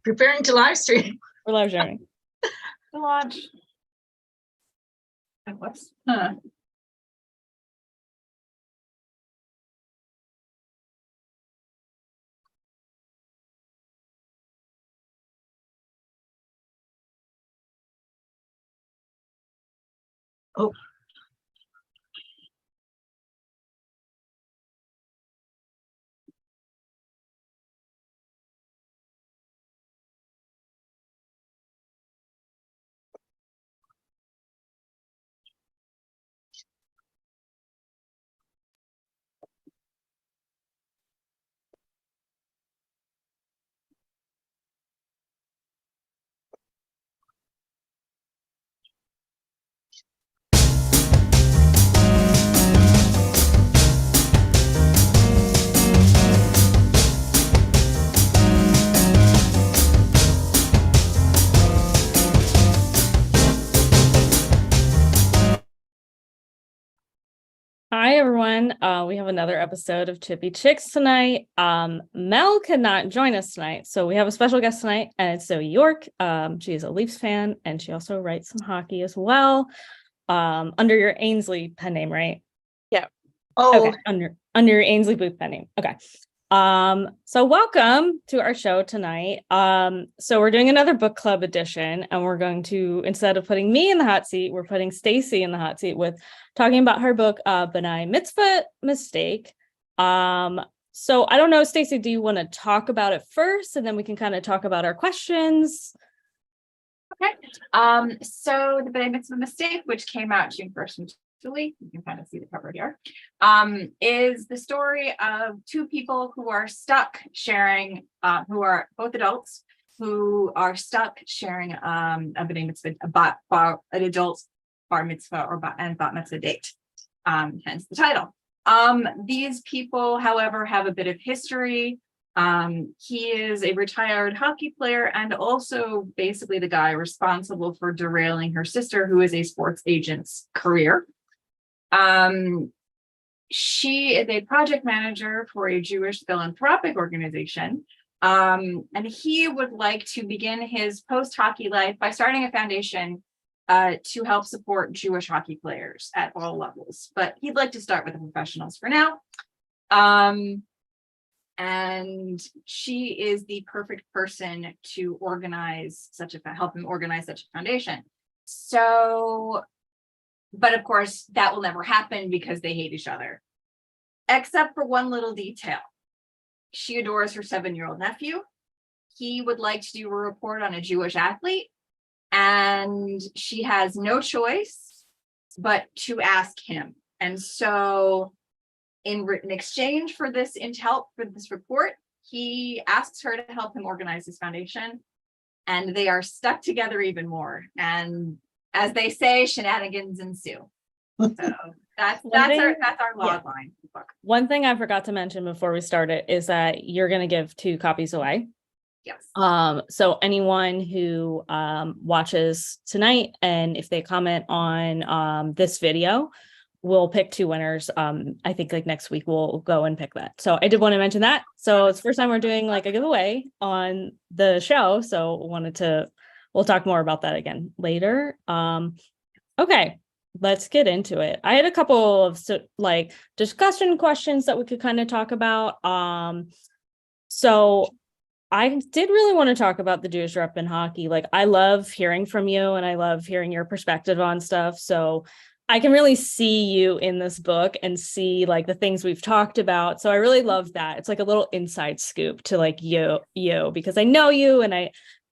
Preparing to live stream. We're live streaming. The launch. Whoops. Oh. Hi, everyone. We have another episode of Chippy Chicks tonight. Mel cannot join us tonight, so we have a special guest tonight, and it's Zoe York. She is a Leafs fan, and she also writes some hockey as well, under your Ainsley pen name, right? Yeah. Oh, Okay, under your Ainsley Booth pen name. Okay. So welcome to our show tonight. So we're doing another book club edition, and we're going to, instead of putting me in the hot seat, we're putting Stacy in the hot seat with talking about her book, Benign Mitzvah Mistake. So I don't know, Stacy, do you want to talk about it first, and then we can kind of talk about our questions? Okay. So the Benign Mitzvah Mistake, which came out June 1st from Julie, you can kind of see the cover here, is the story of two people who are stuck sharing, who are both adults, who are stuck sharing a Benign Mitzvah, an adult bar mitzvah or and bat mitzvah date, hence the title. These people, however, have a bit of history. He is a retired hockey player and also basically the guy responsible for derailing her sister, who is a sports agent's career. She is a project manager for a Jewish philanthropic organization. And he would like to begin his post-hockey life by starting a foundation to help support Jewish hockey players at all levels. But he'd like to start with the professionals for now. And she is the perfect person to help him organize such a foundation. So, but of course, that will never happen because they hate each other. Except for one little detail. She adores her 7-year-old nephew. He would like to do a report on a Jewish athlete. And she has no choice but to ask him. And so in exchange for this report, he asks her to help him organize his foundation. And they are stuck together even more. And as they say, shenanigans ensue. So that's our log line book. One thing I forgot to mention before we started is that you're going to give 2 copies away. Yes. So anyone who watches tonight, and if they comment on this video, we'll pick 2 winners. I think like next week we'll go and pick that. So I did want to mention that. So it's the first time we're doing like a giveaway on the show. So we'll talk more about that again later. Okay, let's get into it. I had a couple of discussion questions that we could kind of talk about. So I did really want to talk about the Jewish rep in hockey. Like, I love hearing from you and I love hearing your perspective on stuff. So I can really see you in this book and see like the things we've talked about. So I really love that. It's like a little inside scoop to like you, because I know you and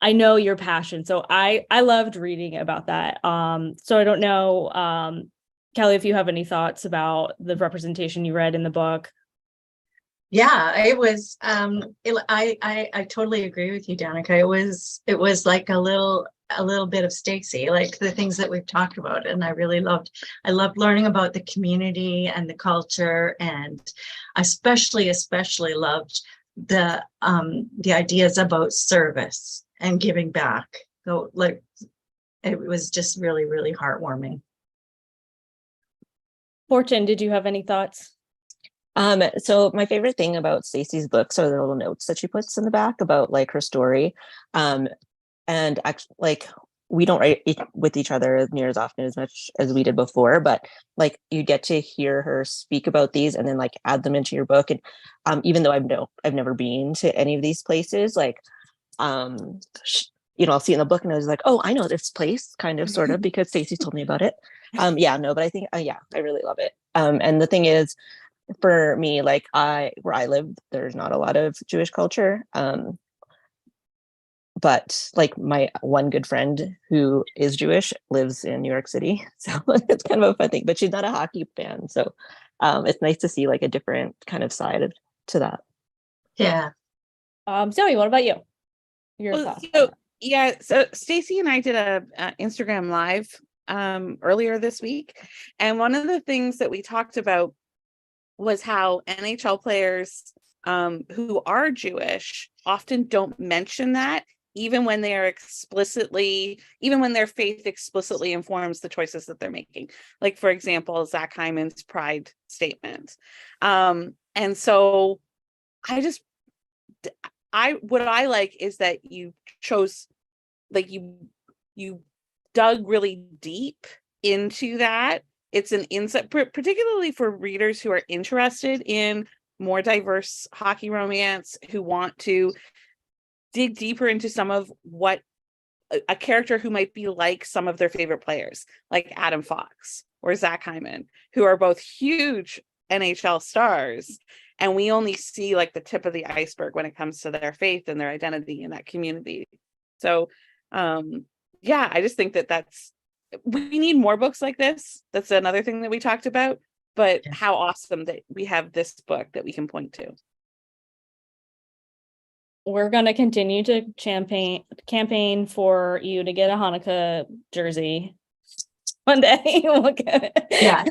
I know your passion. So I loved reading about that. So I don't know, Kelly, if you have any thoughts about the representation you read in the book. yeah, it was I totally agree with you, Danica. It was like a little bit of Stacy, like the things that we've talked about, and I loved learning about the community and the culture, and especially loved the ideas about service and giving back. So like it was just really, really heartwarming. Fortune, did you have any thoughts? So my favorite thing about Stacey's books are the little notes that she puts in the back about like her story. And actually, like, we don't write with each other near as often as much as we did before, but like you get to hear her speak about these and then like add them into your book. And even though I've never been to any of these places, like I'll see it in the book and I was like, oh, I know this place, kind of, sort of, because Stacey told me about it. But I think I really love it. And the thing is, for me, like where I live, there's not a lot of Jewish culture. But like my one good friend who is Jewish lives in New York City. So it's kind of a fun thing, but she's not a hockey fan. So it's nice to see like a different kind of side to that. Yeah. Zoe, what about you? Your Well, thoughts? so Stacey and I did a Instagram live earlier this week, and one of the things that we talked about was how NHL players who are Jewish often don't mention that, even when their faith explicitly informs the choices that they're making. Like, for example, Zach Hyman's pride statement. And so what I like is that you chose, like, you dug really deep into that. It's an insight, particularly for readers who are interested in more diverse hockey romance, who want to dig deeper into some of what a character who might be like some of their favorite players, like Adam Fox or Zach Hyman, who are both huge NHL stars. And we only see like the tip of the iceberg when it comes to their faith and their identity in that community. So, I just think we need more books like this. That's another thing that we talked about, but how awesome that we have this book that we can point to. We're going to continue to campaign for you to get a Hanukkah jersey one day. We'll get it. Yeah.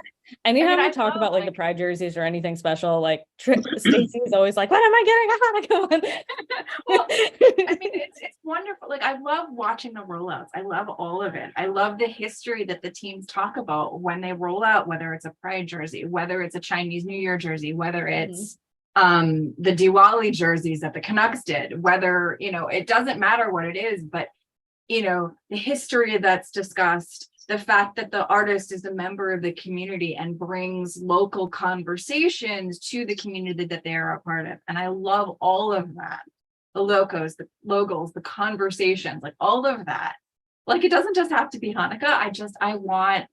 Anytime I talk about like the pride jerseys or anything special, like Stacey is always like, when am I getting a Hanukkah one? Well, I mean, it's wonderful. Like, I love watching the rollouts. I love all of it. I love the history that the teams talk about when they roll out, whether it's a pride jersey, whether it's a Chinese New Year jersey, whether it's the Diwali jerseys that the Canucks did, whether, it doesn't matter what it is, but, the history that's discussed, the fact that the artist is a member of the community and brings local conversations to the community that they are a part of. And I love all of that. The logos, the conversations, like all of that. Like, it doesn't just have to be Hanukkah. I want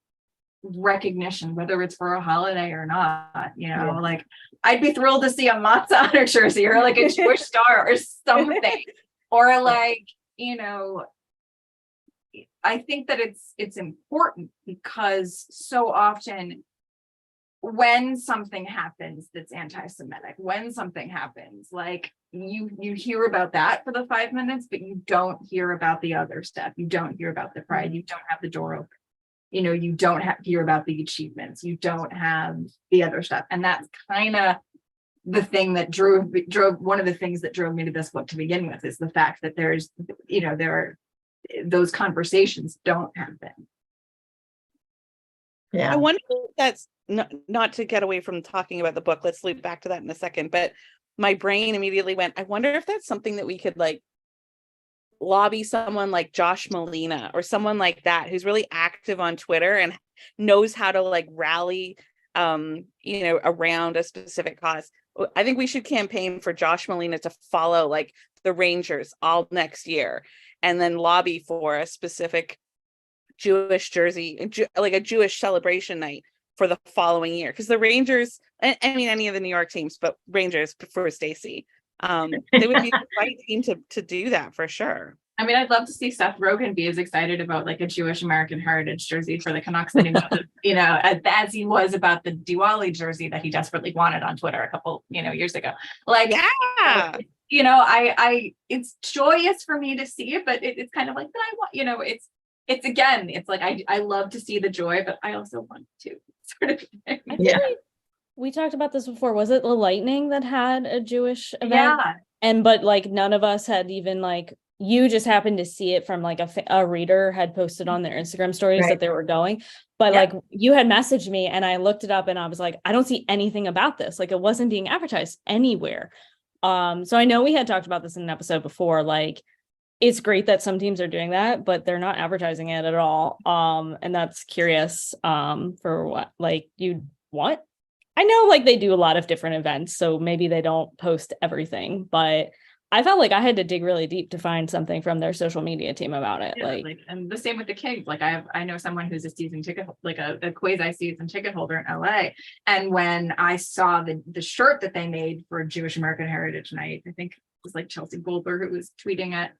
recognition, whether it's for a holiday or not, like I'd be thrilled to see a matzah on her jersey or like a Jewish star or something, or like, I think that it's important because so often when something happens that's anti-Semitic, when something happens, like you hear about that for the 5 minutes, but you don't hear about the other stuff. You don't hear about the pride. You don't have the door open. You don't hear about the achievements. You don't have the other stuff. And that's kind of the thing that drove one of the things that drove me to this book to begin with, is the fact that there's, those conversations don't happen. Yeah. I wonder if that's not to get away from talking about the book. Let's loop back to that in a second. But my brain immediately went, I wonder if that's something that we could like lobby someone like Josh Molina or someone like that who's really active on Twitter and knows how to like rally around a specific cause. I think we should campaign for Josh Molina to follow like the Rangers all next year and then lobby for a specific Jewish jersey, like a Jewish celebration night for the following year. Because the Rangers, I mean, any of the New York teams, but Rangers for Stacey, they would be the right team to do that for sure. I mean, I'd love to see Seth Rogen be as excited about like a Jewish American heritage jersey for the Canucks that he was, as he was about the Diwali jersey that he desperately wanted on Twitter a couple, years ago. Like, yeah, it's joyous for me to see it, but it's kind of like, but I want, it's again, it's like, I love to see the joy, but I also want to sort of thing. Yeah. We talked about this before. Was it the Lightning that had a Jewish event? Yeah. But like none of us had even like you just happened to see it from like a reader had posted on their Instagram stories Right. that they were going. But Yeah. like you had messaged me and I looked it up and I was like, I don't see anything about this. Like it wasn't being advertised anywhere. So I know we had talked about this in an episode before, like it's great that some teams are doing that, but they're not advertising it at all. And that's curious, for what, like you what? I know like they do a lot of different events, so maybe they don't post everything, but I felt like I had to dig really deep to find something from their social media team about it. Yeah, Like, like, and the same with the Kings. Like I know someone who's a season ticket, like a quasi season ticket holder in LA. And when I saw the shirt that they made for Jewish American Heritage Night, I think it was like Chelsea Goldberg who was tweeting it.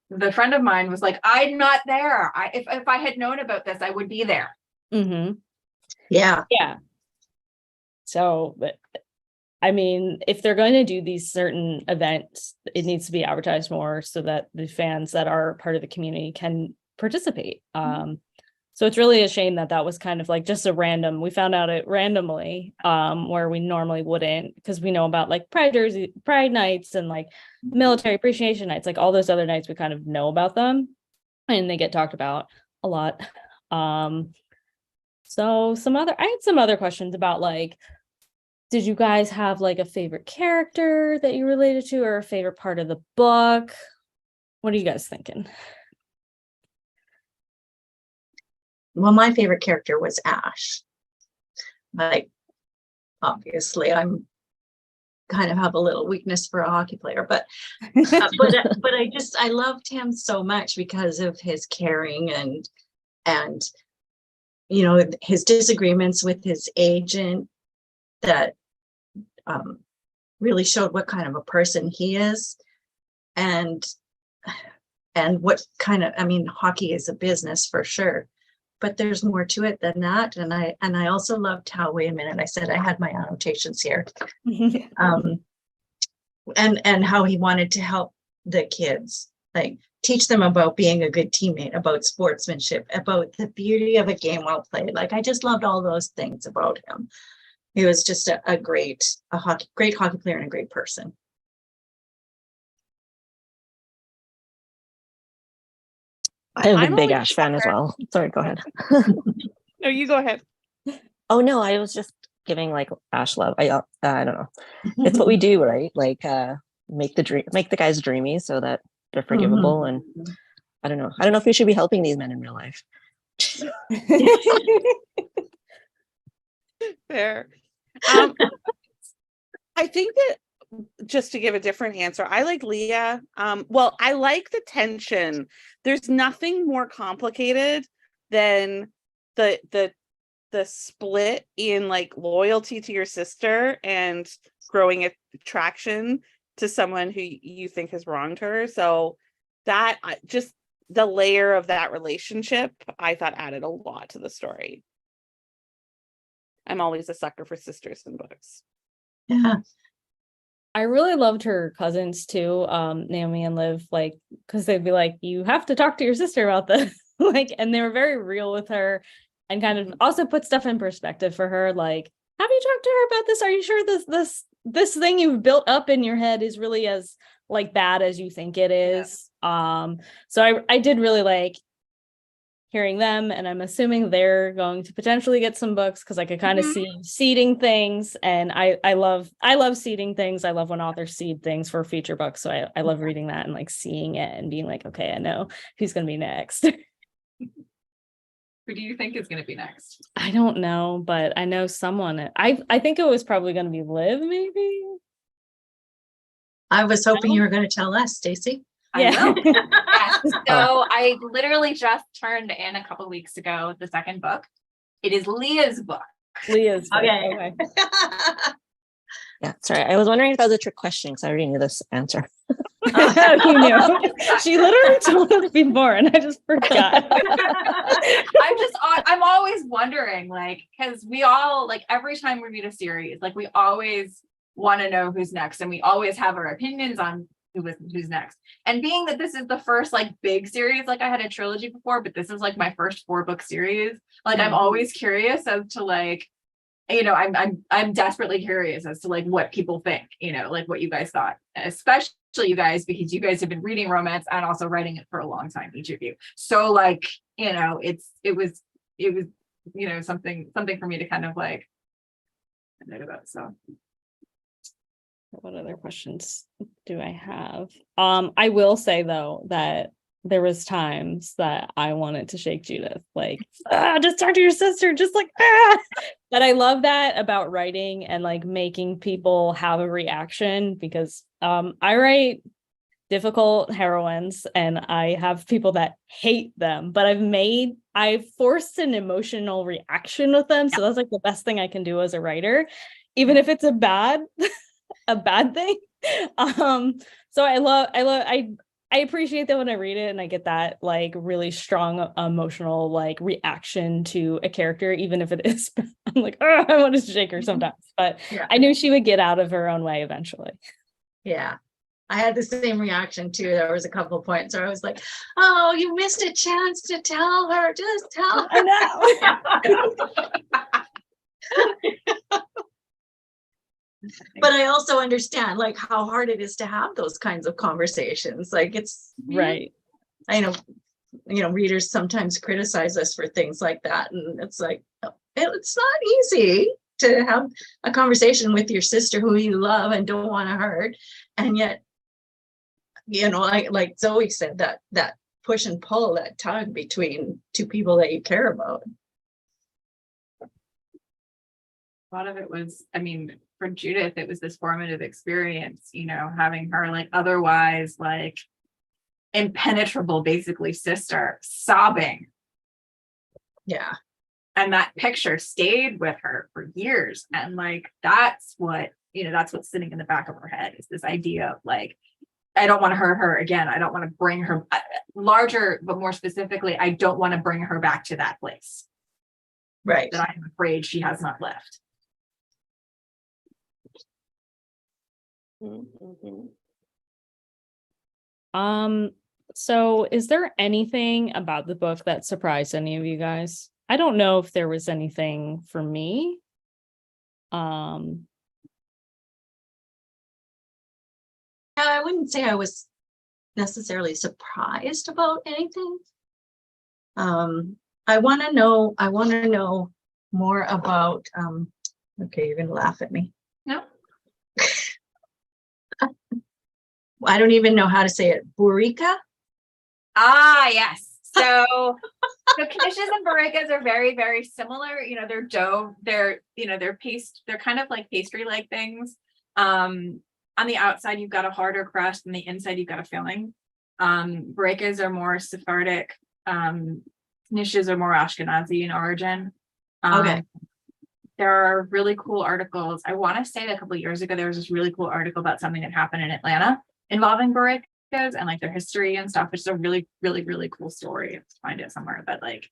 The friend of mine was like, I'm not there. If I had known about this, I would be there. Yeah. yeah. So, but I mean, if they're going to do these certain events, it needs to be advertised more so that the fans that are part of the community can participate. So it's really a shame that that was kind of like just a random, we found out it randomly, where we normally wouldn't, because we know about like Pride nights and like military appreciation nights, like all those other nights, we kind of know about them and they get talked about a lot. So I had some other questions about like, did you guys have like a favorite character that you related to or a favorite part of the book? What are you guys thinking? Well, my favorite character was Ash. Like, obviously, I'm kind of have a little weakness for a hockey player, but I loved him so much because of his caring and you know, his disagreements with his agent that really showed what kind of a person he is, and what kind of, I mean, hockey is a business for sure, but there's more to it than that. And I also loved how, wait a minute, I said I had my annotations here. And how he wanted to help the kids, like teach them about being a good teammate, about sportsmanship, about the beauty of a game well played. Like I just loved all those things about him. He was just a great hockey player and a great person. I am I'm a big always Ash fan as well. Sorry, go ahead. No, you go ahead. Oh no, I was just giving like Ash love. I don't know. It's what we do, right? Like make the guys dreamy so that they're forgivable. And I don't know if we should be helping these men in real life. Fair. I think that just to give a different answer, I like Leah. Well, I like the tension. There's nothing more complicated than the split in like loyalty to your sister and growing attraction to someone who you think has wronged her. So that just the layer of that relationship, I thought added a lot to the story. I'm always a sucker for sisters in books. Yeah. I really loved her cousins too, Naomi and Liv, like, because they'd be like, you have to talk to your sister about this. Like, and they were very real with her and kind of also put stuff in perspective for her. Like, have you talked to her about this? Are you sure this thing you've built up in your head is really as like bad as you think it is? Yeah. So I did really like hearing them, and I'm assuming they're going to potentially get some books because I could kind of see seeding things, and I love seeding things. I love when authors seed things for feature books, so I love reading that and like seeing it and being like, okay, I know who's going to be next. Who do you think is going to be next? I don't know, but I know someone. I think it was probably going to be Liv, maybe. I was hoping you were going to tell us, Stacey. Yeah. I will. Yes. So I literally just turned in a couple of weeks ago the second book. It is Leah's book. Leah's book. Okay. Yeah, sorry. I was wondering if that was a trick question because I already knew this answer. You knew. She literally told us before, and I just forgot. I'm always wondering, like, because we all, like, every time we read a series, like, we always want to know who's next, and we always have our opinions on who's next. And being that this is the first like big series, like I had a trilogy before, but this is like my first 4-book series. Like I'm always curious as to like I'm desperately curious as to like what people think, like what you guys thought, especially you guys, because you guys have been reading romance and also writing it for a long time, each of you. So like, it was something for me to kind of like know about. So what other questions do I have? I will say though that there was times that I wanted to shake Judith, like, just talk to your sister, just like, But I love that about writing and like making people have a reaction, because I write difficult heroines and I have people that hate them, but I've forced an emotional reaction with them. So that's like the best thing I can do as a writer, even if it's a bad thing. So I appreciate that when I read it and I get that like really strong emotional like reaction to a character, even if it is, I'm like, oh, I want to shake her sometimes, but I knew she would get out of her own way eventually. Yeah. I had the same reaction too. There was a couple of points where I was like, oh, you missed a chance to tell her. Just tell her. I know. But I also understand like how hard it is to have those kinds of conversations. Like it's Right. I know, readers sometimes criticize us for things like that. And it's like, it's not easy to have a conversation with your sister who you love and don't want to hurt. And yet, like Zoe said, that push and pull, that tug between two people that you care about. A lot of it was, for Judith, it was this formative experience, having her like otherwise like impenetrable, basically sister sobbing. Yeah. And that picture stayed with her for years. And like, that's what's sitting in the back of her head, is this idea of like, I don't want to hurt her again. I don't want to bring her larger, but more specifically, I don't want to bring her back to that place. Right. That I'm afraid she has not left. So is there anything about the book that surprised any of you guys? I don't know if there was anything for me. I wouldn't say I was necessarily surprised about anything. I want to know more about, okay, you're going to laugh at me. No. I don't even know how to say it. Burika? Ah, yes. So knishes and barikas are very, very similar. They're dough. They're kind of like pastry-like things. On the outside, you've got a harder crust, and the inside, you've got a filling. Barikas are more Sephardic. Knishes are more Ashkenazi in origin. Okay. There are really cool articles. I want to say that a couple of years ago, there was this really cool article about something that happened in Atlanta involving barikas and like their history and stuff, which is a really, really, really cool story. I have to find it somewhere, but like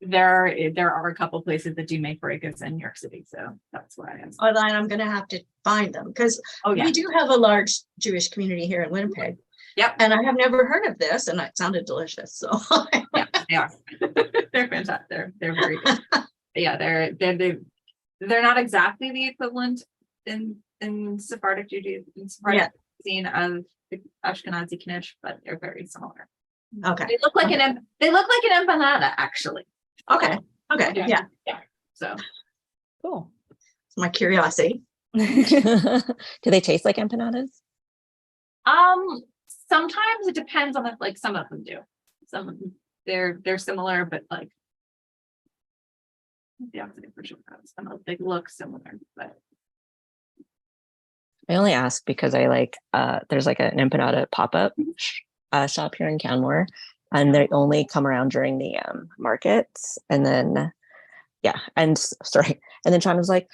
there are a couple places that do make barikas in New York City, so that's why I'm going to have to find them, because we do have a large Jewish community here in Winnipeg. Yep. And I have never heard of this, and it sounded delicious. So yeah, they are. They're fantastic. They're very good. Yeah, they're not exactly the equivalent in Sephardic Judaism, scene of the Ashkenazi knish, but they're very similar. Okay. They look like an empanada, actually. Okay. Yeah. So cool. It's my curiosity. Do they taste like empanadas? Sometimes it depends on like some of them do. Some of them they're similar, but like the opposite for sure. Some of them look similar, but I only ask because I like there's like an empanada pop-up shop here in Canmore, and they only come around during the markets. And then and then Sean was like,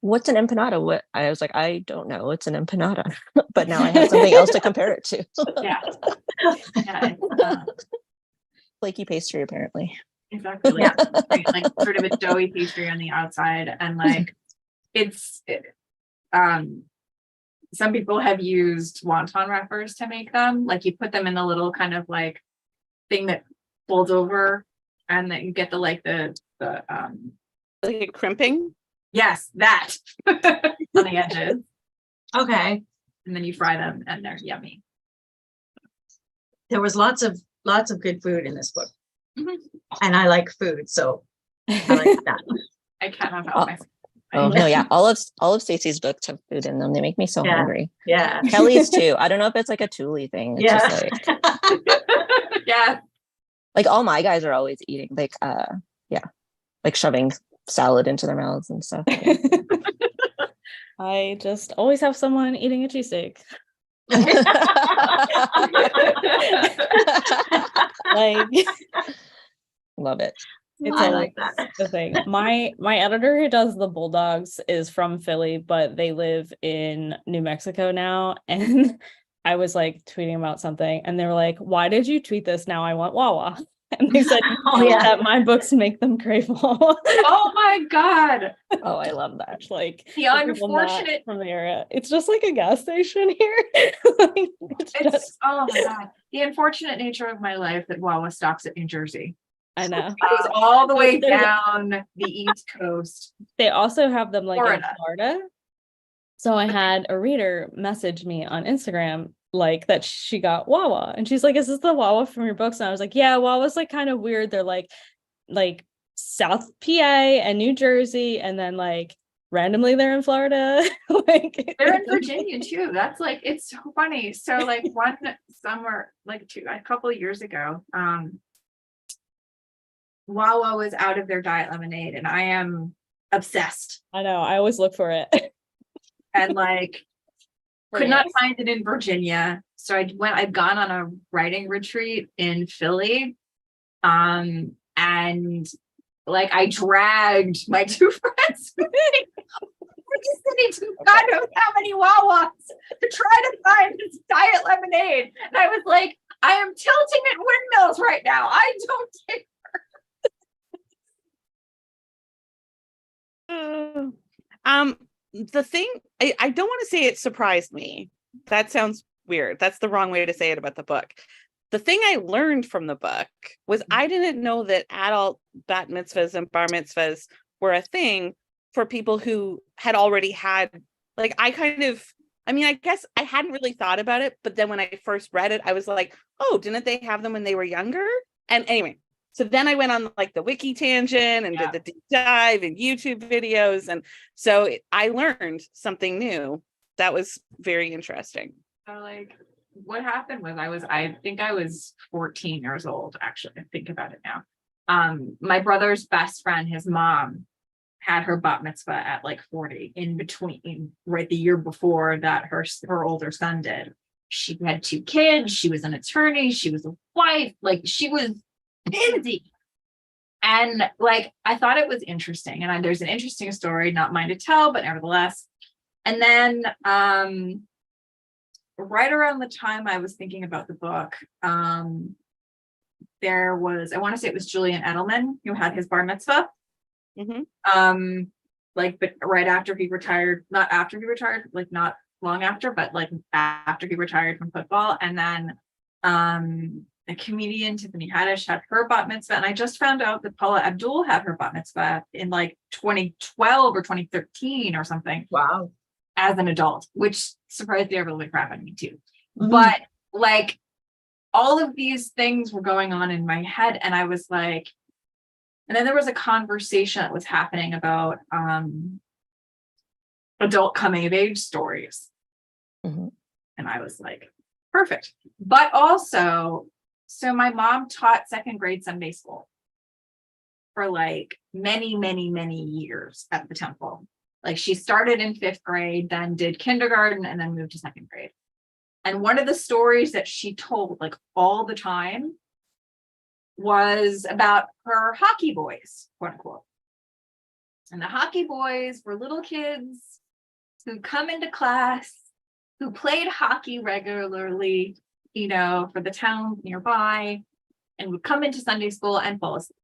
what's an empanada? What? I was like, I don't know, it's an empanada. But now I have something else to compare it to. Flaky pastry, apparently. Exactly. Like sort of a doughy pastry on the outside, and like some people have used wonton wrappers to make them. Like you put them in the little kind of like thing that folds over, and then you get the like a crimping. Yes, that on the edges. Okay. And then you fry them and they're yummy. There was lots of good food in this book. Mhm. And I like food, so I like that. I cannot help Oh. myself. Oh no, yeah. All of Stacey's books have food in them. They make me so Yeah. hungry. Yeah. Kelly's too. I don't know if it's like a Thule thing. It's just like Yeah. like all my guys are always eating like yeah, like shoving salad into their mouths and stuff. I just always have someone eating a cheesesteak. Like Love it. it's I always like that. the thing. My editor who does the Bulldogs is from Philly, but they live in New Mexico now. And I was like tweeting about something, and they were like, "Why did you tweet this? Now I want Wawa." And they said, Oh, yeah. that my books make them crave Wawa. Oh my God. Oh, I love that. Like The for people not unfortunate- from the area, it's just like a gas station here. Like, it's just, It's oh my God. The unfortunate nature of my life that Wawa stops at New Jersey. I know. It goes all the way There's- down the East Coast. They also have them like in Florida. Florida. So I had a reader message me on Instagram like that she got Wawa, and she's like, "Is this the Wawa from your books?" And I was like, "Yeah, Wawa's like kind of weird. They're like South PA and New Jersey, and then like randomly they're in Florida." Like They're in Virginia too. That's like, it's so funny. So like one summer, like a couple of years ago, Wawa was out of their diet lemonade, and I am obsessed. I know. I always look for it. And like could not find it in Virginia. So I'd gone on a writing retreat in Philly. And like I dragged my two friends with me. We're just sitting to God knows how many Wawas to try to find this diet lemonade. And I was like, I am tilting at windmills right now. I don't take The thing I don't want to say it surprised me. That sounds weird. That's the wrong way to say it about the book. The thing I learned from the book was I didn't know that adult bat mitzvahs and bar mitzvahs were a thing for people who had already had, like, I guess I hadn't really thought about it, but then when I first read it, I was like, oh, didn't they have them when they were younger? And anyway, so then I went on like the wiki tangent and did the deep dive and YouTube videos. And so I learned something new that was very interesting. So like what happened was I think I was 14 years old, actually. I think about it now. My brother's best friend, his mom, had her bat mitzvah at like 40, in between, right, the year before that her older son did. She had 2 kids, she was an attorney, she was a wife, like she was busy. And like I thought it was interesting, and there's an interesting story, not mine to tell, but nevertheless. And then right around the time I was thinking about the book, there was, I want to say it was Julian Edelman who had his bar mitzvah. Mm-hmm. But right after he retired, not after he retired, like not long after, but like after he retired from football. And then a comedian, Tiffany Haddish, had her bat mitzvah. And I just found out that Paula Abdul had her bat mitzvah in like 2012 or 2013 or something. Wow. As an adult, which surprised the ever living crap out of me too. Mhm. But like all of these things were going on in my head, and I was like, and then there was a conversation that was happening about adult coming of age stories. Mm-hmm. And I was like, perfect. But also, so my mom taught second grade Sunday school for like many, many, many years at the temple. Like she started in 5th grade, then did kindergarten, and then moved to 2nd grade. And one of the stories that she told like all the time was about her hockey boys, quote unquote. And the hockey boys were little kids who come into class, who played hockey regularly, you know, for the town nearby, and would come into Sunday school and fall asleep.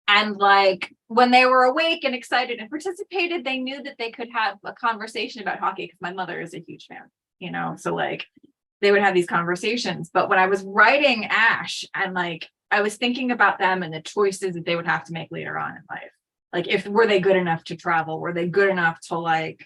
And like when they were awake and excited and participated, they knew that they could have a conversation about hockey, because my mother is a huge fan, you know, so like they would have these conversations. But when I was writing Ash, and like I was thinking about them and the choices that they would have to make later on in life, Like, if were they good enough to travel? Were they good enough to like,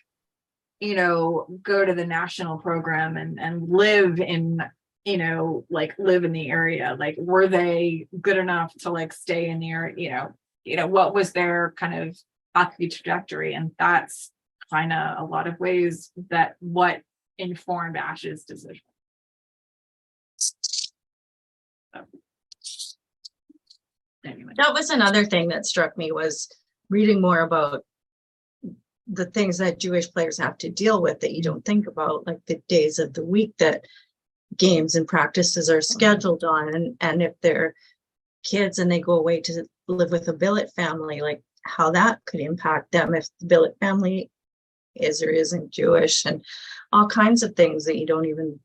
you know, go to the national program and live in, you know, like live in the area? Like, were they good enough to like stay in the area? What was their kind of hockey trajectory? And that's kind of a lot of ways that what informed Ash's decision. So, anyway. That was another thing that struck me, was reading more about the things that Jewish players have to deal with that you don't think about, like the days of the week that games and practices are scheduled on, and if they're kids and they go away to live with a billet family, like how that could impact them if the billet family is or isn't Jewish, and all kinds of things that you don't even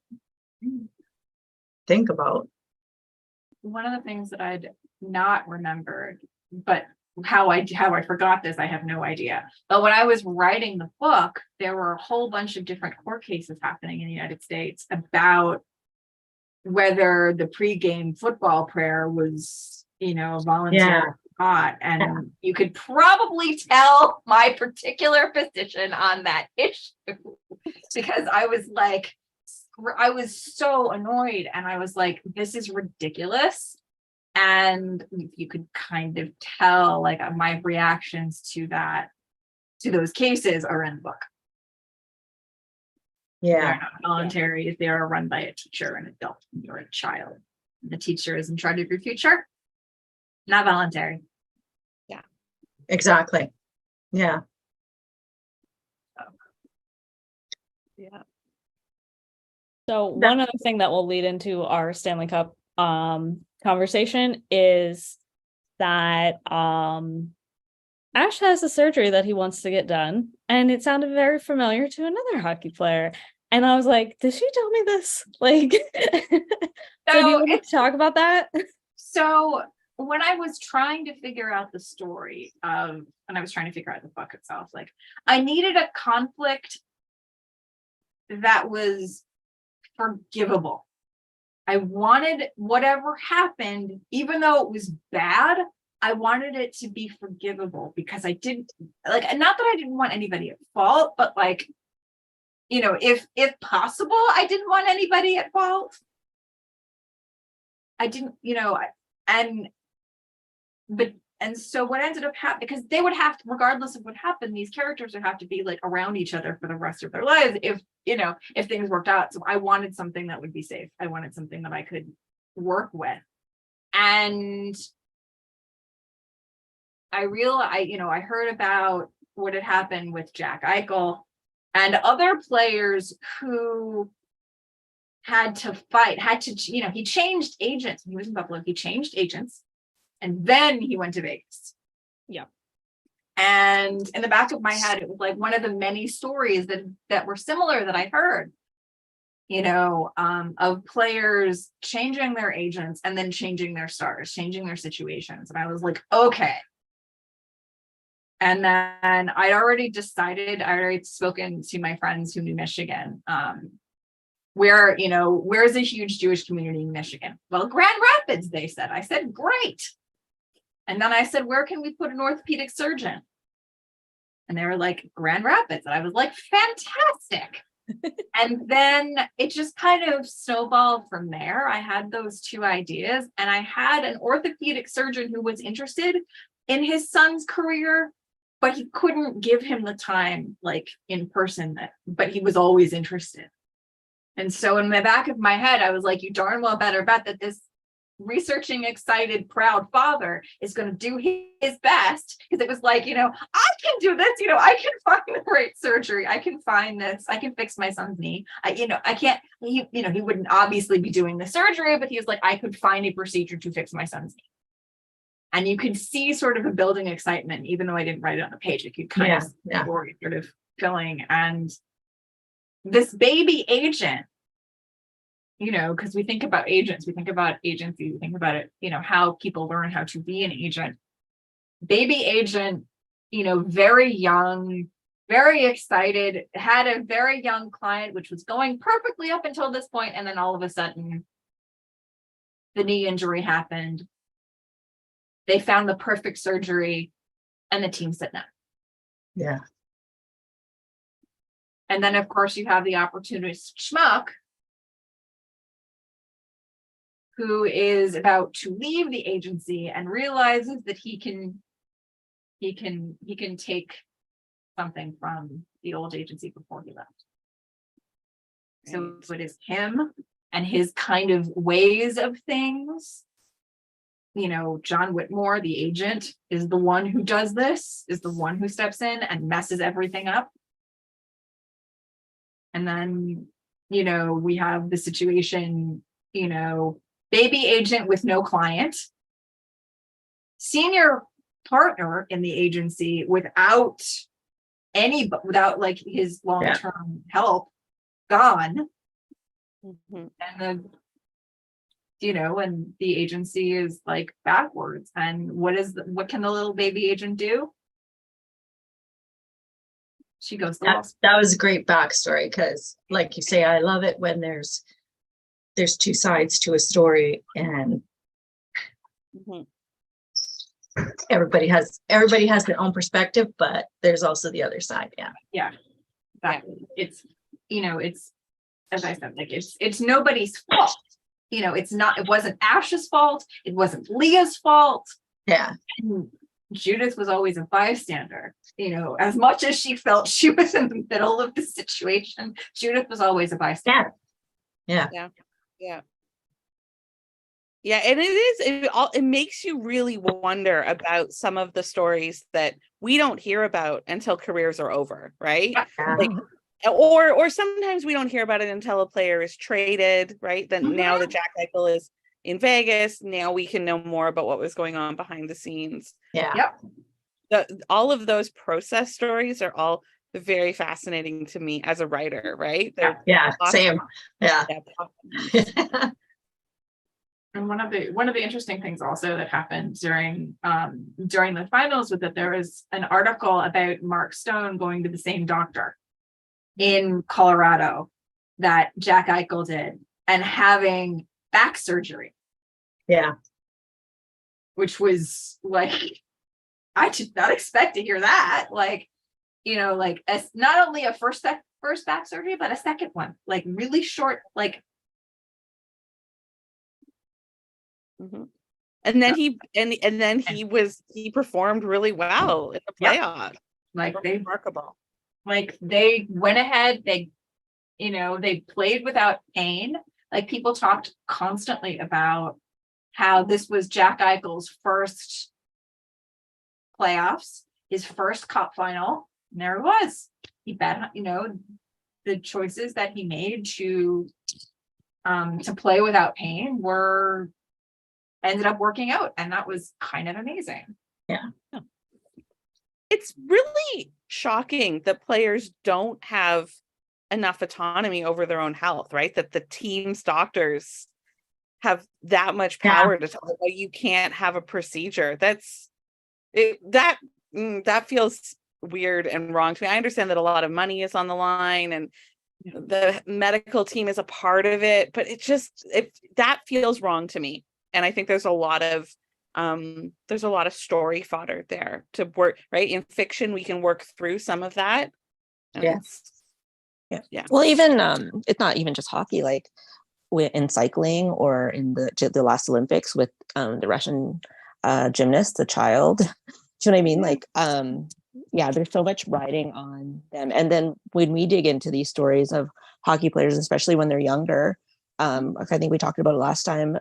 think about. One of the things that I'd not remembered, but how I forgot this, I have no idea. But when I was writing the book, there were a whole bunch of different court cases happening in the United States about whether the pregame football prayer was, voluntary or not. And you could probably tell my particular position on that issue, because I was so annoyed, and I was like, this is ridiculous. And you could kind of tell, like, my reactions to those cases are in the book. Yeah. They're not voluntary. They are run by a teacher, an adult, and you're a child. The teacher is in charge of your future. Not voluntary. Yeah. Exactly. Yeah. Yeah. So one other thing that will lead into our Stanley Cup conversation is that Ash has a surgery that he wants to get done, and it sounded very familiar to another hockey player. And I was like, did she tell me this? Like, so do you want to talk about that? So when I was trying to figure out the story and I was trying to figure out the book itself, like, I needed a conflict that was forgivable. I wanted whatever happened, even though it was bad, I wanted it to be forgivable, because I didn't not that I didn't want anybody at fault, but like, if possible, I didn't want anybody at fault. I didn't, and so what ended up happening, because they would have to, regardless of what happened, these characters would have to be like around each other for the rest of their lives if things worked out. So I wanted something that would be safe. I wanted something that I could work with. And I heard about what had happened with Jack Eichel and other players who had to fight, he changed agents. He was in Buffalo. He changed agents. And then he went to Vegas. Yeah. And in the back of my head, it was like one of the many stories that were similar that I heard, of players changing their agents and then changing their stars, changing their situations. And I was like, okay. And then I already spoken to my friends who knew Michigan. Where's a huge Jewish community in Michigan? Well, Grand Rapids, they said. I said, great. And then I said, where can we put an orthopedic surgeon? And they were like, Grand Rapids. And I was like, fantastic. And then it just kind of snowballed from there. I had those two ideas, and I had an orthopedic surgeon who was interested in his son's career, but he couldn't give him the time, like in person, but he was always interested. And so in the back of my head, I was like, you darn well better bet that this researching, excited, proud father is going to do his best, because it was like, I can do this, I can find the right surgery. I can find this. I can fix my son's knee. I can't, he wouldn't obviously be doing the surgery, but he was like, I could find a procedure to fix my son's knee. And you could see sort of a building excitement, even though I didn't write it on the page. You could kind of see the story sort of filling. And this baby agent, because we think about agents, we think about agency, we think about it, how people learn how to be an agent. Baby agent, very young, very excited, had a very young client, which was going perfectly up until this point, and then all of a sudden, the knee injury happened. They found the perfect surgery. And the team said no. Yeah. And then, of course, you have the opportunist schmuck who is about to leave the agency and realizes that he can take something from the old agency before he left. So it is him and his kind of ways of things. You know, John Whitmore, the agent, is the one who does this, is the one who steps in and messes everything up. And then, you know, we have the situation, you know, baby agent with no client, senior partner in the agency without like his long-term help gone. Mhm. And then, you know, and the agency is like backwards. And what can the little baby agent do? She goes to law school. That was a great backstory because, like you say, I love it when there's two sides to a story and Mhm. everybody has their own perspective, but there's also the other side. Yeah, exactly. It's, you know, it's, as I said, like it's nobody's fault. You know, it wasn't Ash's fault. It wasn't Leah's fault. Yeah. And Judith was always a bystander. You know, as much as she felt she was in the middle of the situation, Judith was always a bystander. Yeah. Yeah, and it makes you really wonder about some of the stories that we don't hear about until careers are over, right? Like, or sometimes we don't hear about it until a player is traded, right? Then now that Jack Eichel is in Vegas, now we can know more about what was going on behind the scenes. Yeah. Yep. All of those process stories are all very fascinating to me as a writer, right? Yeah. Same. Yeah. And one of the interesting things also that happened during the finals was that there was an article about Mark Stone going to the same doctor in Colorado that Jack Eichel did and having back surgery. Yeah. Which was like, I did not expect to hear that. Like, you know, like not only a first back surgery, but a second one, like really short, like. Mm-hmm. And then he performed really well in the playoffs. Like remarkable. Like they went ahead, they played without pain. Like people talked constantly about how this was Jack Eichel's first playoffs, his first cup final. And there it was. He bet, you know, the choices that he made to play without pain ended up working out, and that was kind of amazing. Yeah. It's really shocking that players don't have enough autonomy over their own health, right? That the team's doctors have that much power to tell them, well, you can't have a procedure. That feels weird and wrong to me. I understand that a lot of money is on the line and the medical team is a part of it, but that feels wrong to me. And I think there's a lot of story fodder there to work, right? In fiction, we can work through some of that. Yeah. Well, even it's not even just hockey, like in cycling or in the last Olympics with the Russian gymnast, the child. Do you know what I mean? Like, there's so much riding on them. And then when we dig into these stories of hockey players, especially when they're younger, I think we talked about it last time,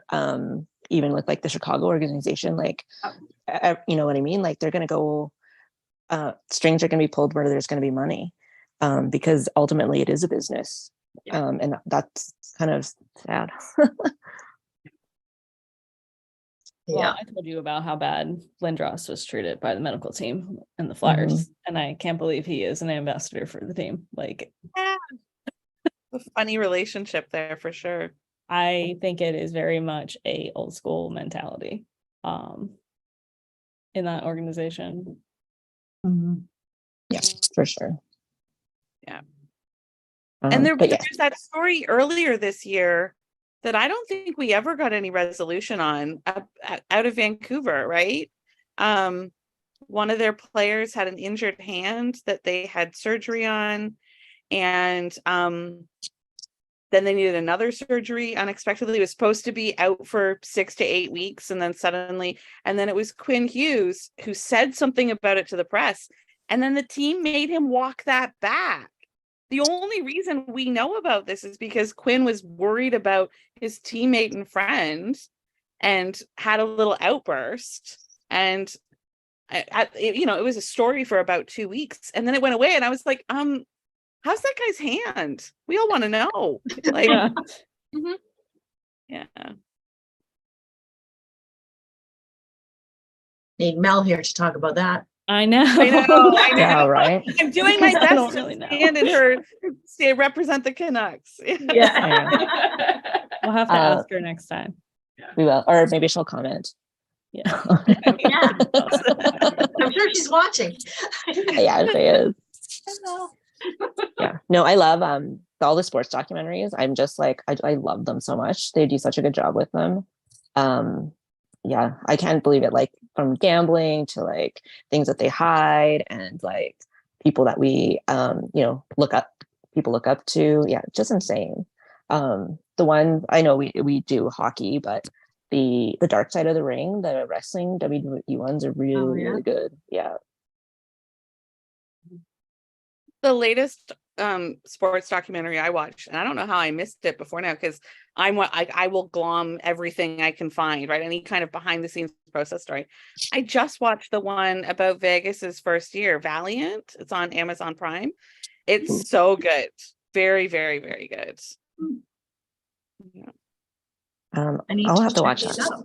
even with like the Chicago organization, like, you know what I mean? Like they're going to go, strings are going to be pulled where there's going to be money, because ultimately it is a business. And that's kind of sad. Well, I told you about how bad Lindros was treated by the medical team and the Flyers, and I can't believe he is an ambassador for the team. Like, a funny relationship there for sure. I think it is very much a old school mentality in that organization. Yeah, for sure. Yeah. And there's that story earlier this year that I don't think we ever got any resolution on out of Vancouver, right? one of their players had an injured hand that they had surgery on, and then they needed another surgery unexpectedly. It was supposed to be out for 6 to 8 weeks, and then it was Quinn Hughes who said something about it to the press, and then the team made him walk that back. The only reason we know about this is because Quinn was worried about his teammate and friend and had a little outburst. And it was a story for about 2 weeks, and then it went away. And I was like, how's that guy's hand? We all want to know. Like, Yeah. yeah. Need Mel here to talk about that. I know. I know. Yeah, right. I'm doing my Because I best don't to really know. stand in her, represent the Canucks. Yeah. We'll have to ask her next time. We will, or maybe she'll comment. Yeah. Yeah. I'm sure she's watching. Yeah, she is. Yeah, no, I love all the sports documentaries. I'm just like, I love them so much. They do such a good job with them. Yeah, I can't believe it, like from gambling to like things that they hide, and like people that we look up to. Yeah, just insane. The one I know, we do hockey, but the Dark Side of the Ring, the wrestling WWE ones are really really good. Yeah. The latest sports documentary I watched, and I don't know how I missed it before now, because I will glom everything I can find, right? Any kind of behind the scenes process story. I just watched the one about Vegas's first year, Valiant. It's on Amazon Prime. It's so good. Very, very, very good. Yeah. I'll have to watch that.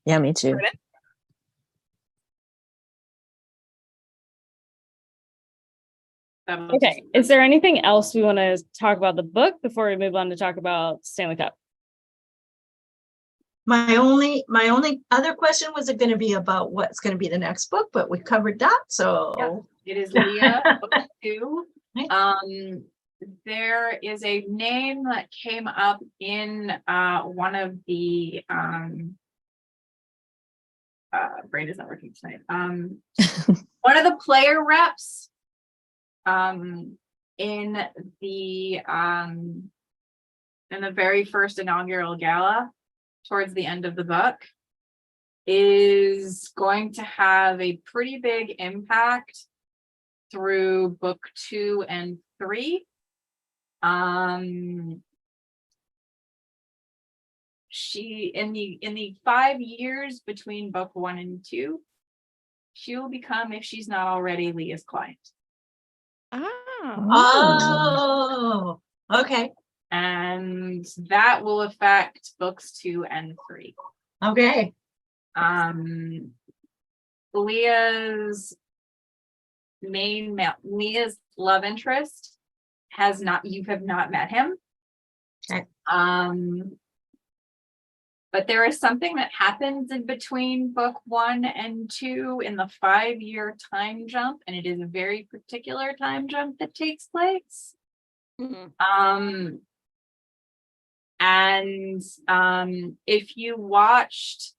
Yeah, me too. Pardon? Okay. Is there anything else we want to talk about the book before we move on to talk about Stanley Cup? My only other question was going to be about what's going to be the next book, but we covered that. So It is Leah, book 2. There is a name that came up in one of the brain is not working tonight. One of the player reps in the very first inaugural gala towards the end of the book is going to have a pretty big impact through book 2 and 3. She in the 5 years between book 1 and 2, she will become, if she's not already, Leah's client. Oh, okay. And that will affect books 2 and 3. Okay. Leah's love interest you have not met him. Okay. But there is something that happens in between book 1 and 2 in the 5-year time jump, and it is a very particular time jump that takes place. Mm-hmm. If you watched,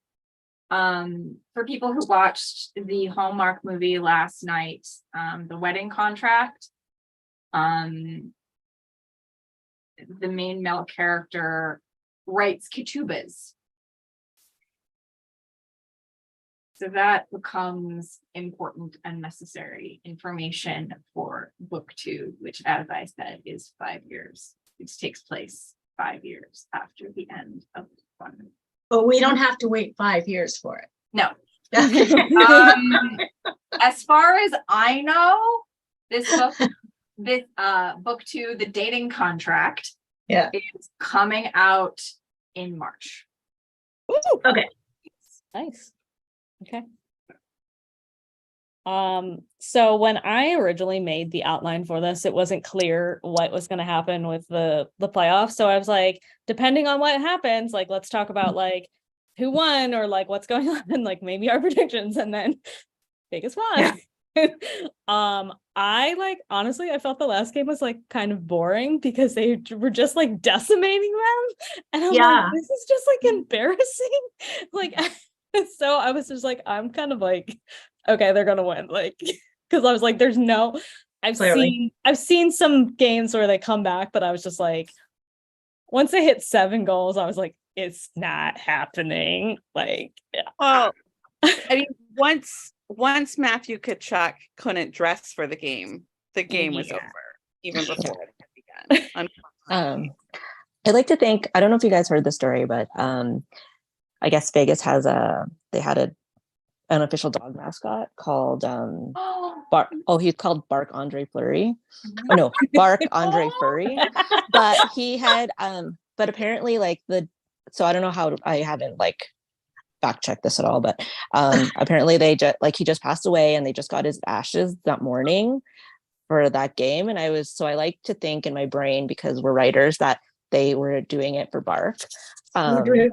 for people who watched the Hallmark movie last night, The Wedding Contract, the main male character writes ketubas. So that becomes important and necessary information for book 2, which, as I said, is 5 years. It takes place 5 years after the end of book 1. But we don't have to wait 5 years for it. No. As far as I know, book 2, The Dating Contract, is coming out in March. Ooh, okay. Nice. Okay. So when I originally made the outline for this, it wasn't clear what was going to happen with the playoffs. So I was like, depending on what happens, like, let's talk about like who won or like what's going on and like maybe our predictions, and then Vegas won. Honestly, I felt the last game was like kind of boring because they were just like decimating them. And I'm like, this is just like embarrassing. Like, so I was just like, I'm kind of like okay, they're gonna win. Like, because I was like, there's no. Clearly. I've seen some games where they come back, but I was just like, once they hit 7 goals, I was like, it's not happening. Like, yeah. Well, I mean, once Matthew Kachuk couldn't dress for the game was Yeah. over, even before it began. I'd like to think, I don't know if you guys heard the story, but I guess Vegas has they had an unofficial dog mascot called he's called Bark Andre Flurry. Oh no, Bark Andre Furry. But he had but apparently so I don't know how, I haven't like fact checked this at all, but apparently they just he just passed away and they just got his ashes that morning for that game. And I like to think in my brain, because we're writers, that they were doing it for Bark.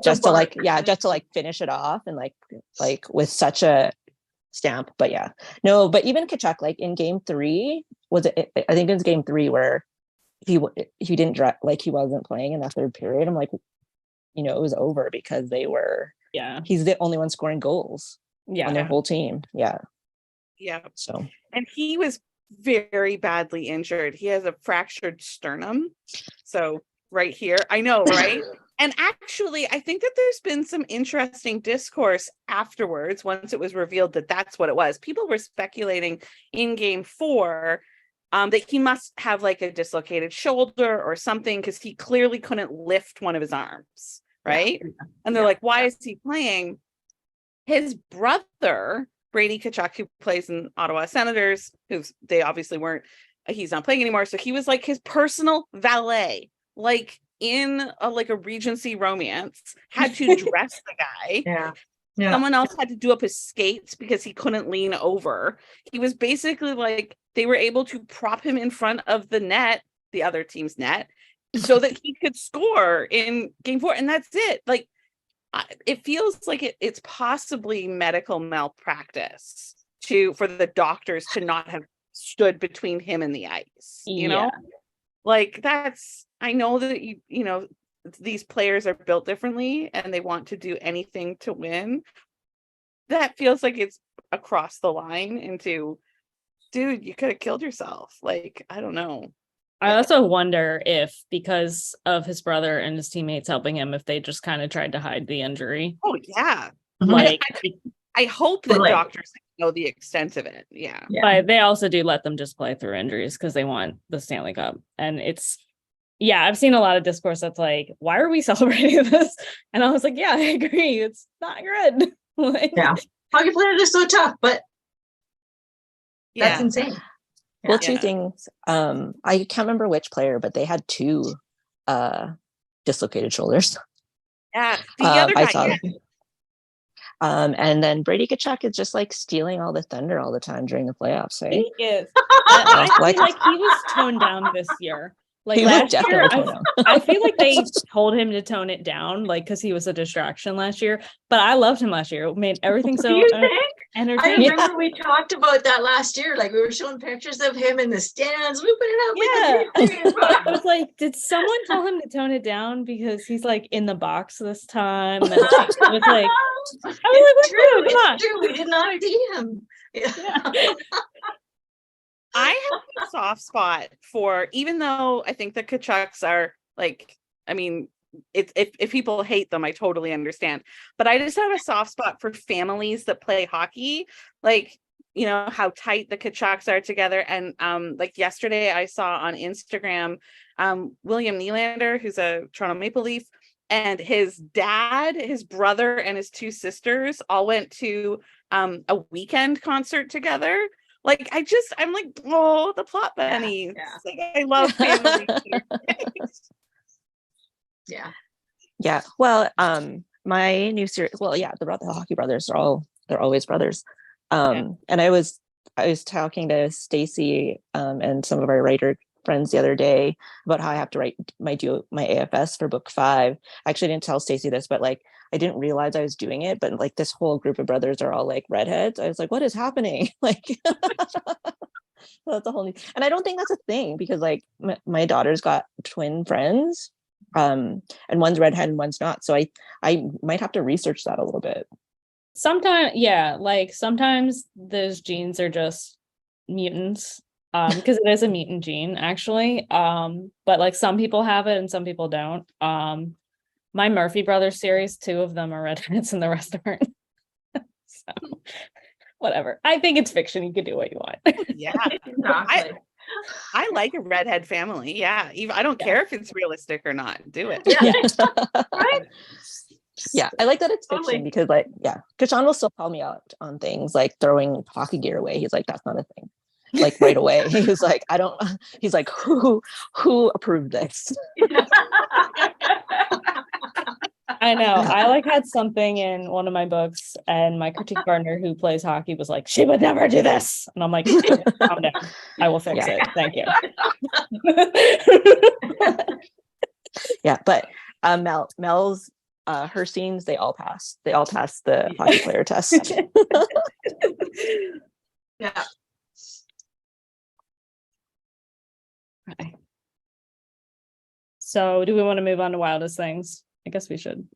Just to finish it off and like with such a stamp. But yeah, no, but even Kachuk, like in game 3, I think it was game 3 where he didn't he wasn't playing in that third period. I'm like, it was over because he's the only one scoring goals on their whole team. Yeah. So, and he was very badly injured. He has a fractured sternum. So right here, I know, right? And actually, I think that there's been some interesting discourse afterwards, once it was revealed that that's what it was. People were speculating in game 4 that he must have like a dislocated shoulder or something, because he clearly couldn't lift one of his arms, right? Yeah. And they're like, why is he playing? His brother, Brady Kachuk, who plays in Ottawa Senators, they obviously weren't, he's not playing anymore. So he was like his personal valet, like in a Regency romance, had to dress the guy. Yeah. Someone else had to do up his skates because he couldn't lean over. He was basically like, they were able to prop him in front of the net, the other team's net, so that he could score in game 4. And that's it. Like, it feels like it's possibly medical malpractice for the doctors to not have stood between him and the ice, you know? Like, I know that these players are built differently and they want to do anything to win. That feels like it's across the line into, dude, you could have killed yourself. Like, I don't know. I also wonder if, because of his brother and his teammates helping him, if they just kind of tried to hide the injury. Oh yeah. Like, I hope that doctors know the extent of it. Yeah. But they also do let them just play through injuries because they want the Stanley Cup. And I've seen a lot of discourse that's like, why are we celebrating this? And I was like, yeah, I agree. It's not good. Hockey players are so tough, but that's insane. Well, 2 things. I can't remember which player, but they had 2 dislocated shoulders. Yeah, the other guy. I saw them. And then Brady Kachuk is just like stealing all the thunder all the time during the playoffs. Right? He is. I feel like he was toned down this year. Like last year, I feel like they told him to tone it down, like because he was a distraction last year. But I loved him last year. It made everything so entertaining. I remember we talked about that last year. Like, we were showing pictures of him in the stands. We put it up. I was like, did someone tell him to tone it down because he's like in the box this time? And it was like, it's true. We did not ID him. Yeah. I have a soft spot for, even though I think the Kachucks are like, I mean, if people hate them, I totally understand. But I just have a soft spot for families that play hockey, like, how tight the Kachucks are together. And like yesterday, I saw on Instagram, William Nylander, who's a Toronto Maple Leaf, and his dad, his brother, and his 2 sisters all went to a weekend concert together. Like, I'm like, oh, the plot bunnies. Yeah. Like, I love family. Yeah. Well, my new series. Well, yeah, the Hockey Brothers they're always brothers. And I was talking to Stacy and some of our writer friends the other day about how I have to write my AFS for book 5. I actually didn't tell Stacy this, but like, I didn't realize I was doing it, but like this whole group of brothers are all like redheads. I was like, what is happening? Like, that's a whole new, and I don't think that's a thing because like my daughter's got twin friends, and one's redhead and one's not. So I might have to research that a little bit. Sometimes, yeah, like sometimes those genes are just mutants. Because it is a mutant gene, actually. But like some people have it and some people don't. My Murphy Brothers series, 2 of them are redheads and the rest aren't. So whatever. I think it's fiction. You can do what you want. Yeah. Exactly. I like a redhead family. Yeah. Even I don't Yeah. care if it's realistic or not. Do it. Yeah. Yeah. Yeah, I like that it's fiction Totally. because, like, yeah, Kashan will still call me out on things like throwing hockey gear away. He's like, that's not a thing. Like right away, he was like, I don't. He's like, who approved this? I know. I like had something in one of my books, and my critique partner who plays hockey was like, she would never do this. And I'm like, calm down. I will fix Yeah. it. Thank you. Yeah, but Mel's her scenes, they all pass. They all pass the hockey player test. Yeah. Okay. So do we want to move on to wildest things? I guess we should.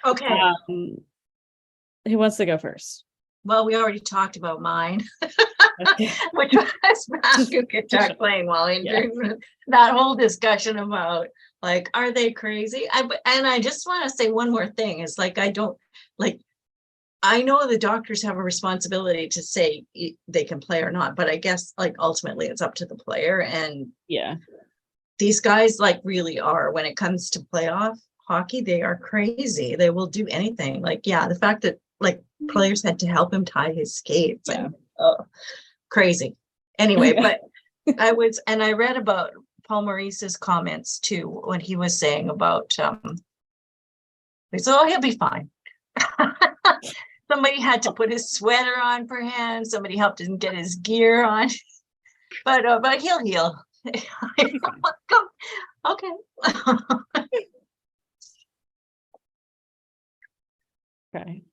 Okay. Who wants to go first? Well, we already talked about mine, Okay. which was Matthew guitar playing while Yeah. during that whole discussion about like, are they crazy? And I just want to say one more thing is like, I don't like, I know the doctors have a responsibility to say they can play or not, but I guess like ultimately it's up to the player. And Yeah. these guys like really are, when it comes to playoff hockey, they are crazy. They will do anything. Like, yeah, the fact that like players had to help him tie his skates and crazy. Anyway, but I read about Paul Maurice's comments too when he was saying about he said, oh, he'll be fine. Somebody had to put his sweater on for him. Somebody helped him get his gear on, but he'll heal. Okay. Okay.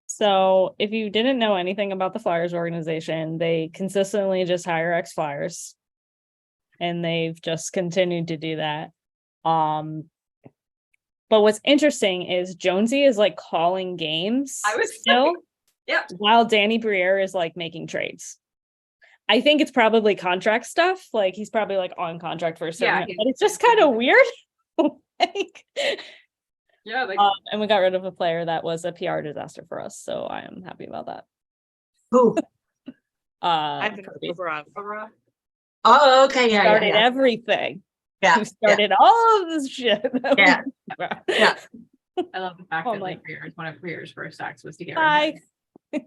So if you didn't know anything about the Flyers organization, they consistently just hire ex-Flyers, and they've just continued to do that. But what's interesting is Jonesy is like calling games I was still, yeah. while Danny Briere is like making trades. I think it's probably contract stuff. Like he's probably like on contract for a certain, Yeah, but it's just kind of weird. Like, Yeah, like and we got rid of a player that was a PR disaster for us, so I am happy about that. Who? I've been Kirby overall. Oh, okay. Yeah, started yeah, everything. yeah. Who started all of this shit? Yeah. Yeah. I love the fact Oh, that like- one of Briere's first acts was to get rid of him. Bye.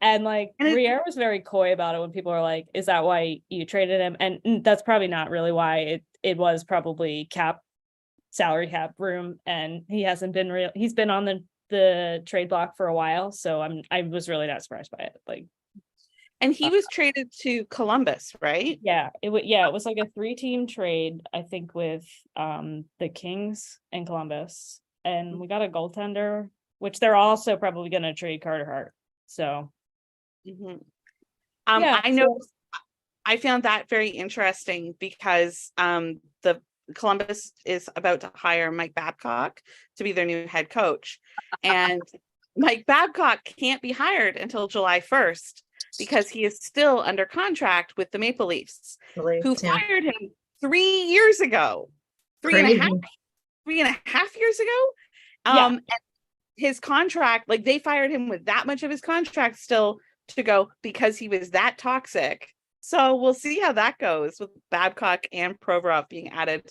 And like And it- Briere was very coy about it when people are like, is that why you traded him? And that's probably not really why. It was probably salary cap room, and he hasn't been real. He's been on the trade block for a while, so I was really not surprised by it. Like, And he was traded to Columbus, right? yeah, it was like a 3-team trade, I think, with the Kings and Columbus, and we got a goaltender, which they're also probably going to trade Carter Hart. So Mhm. yeah, I know I found that very interesting because the Columbus is about to hire Mike Babcock to be their new head coach. And Mike Babcock can't be hired until July 1st because he is still under contract with the Maple Leafs, who Yeah. fired him 3 years ago. Three and a half years ago. Yeah. And his contract, like they fired him with that much of his contract still to go because he was that toxic. So we'll see how that goes with Babcock and Provorov being added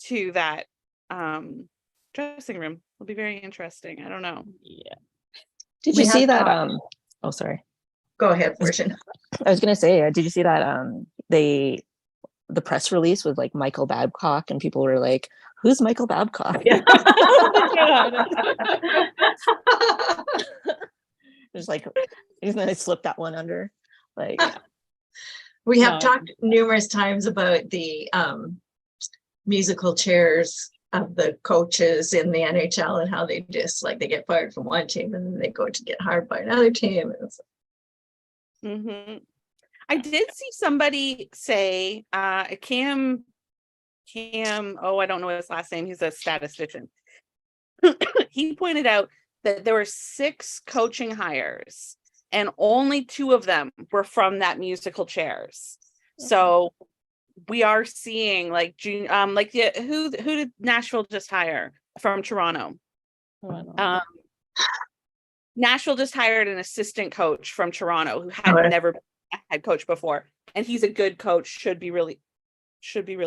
to that dressing room. It'll be very interesting. I don't know. yeah. Did We you see have, that? Oh, sorry. Go ahead, Virgin. I was gonna say, did you see that? The press release was like Michael Babcock, and people were like, "Who's Michael Babcock?" Yeah. Just like, isn't I slipped that one under? Like, We have No. talked numerous times about the musical chairs of the coaches in the NHL and how they just like they get fired from one team and then they go to get hired by another team. Mm-hmm. I did see somebody say, Cam, oh, I don't know his last name. He's a statistician. he pointed out that there were 6 coaching hires and only 2 of them were from that musical chairs. So we are seeing like who did Nashville just hire from Toronto? Nashville just hired an assistant coach from Toronto who had never been a head coach before, and he's a good coach. Should be really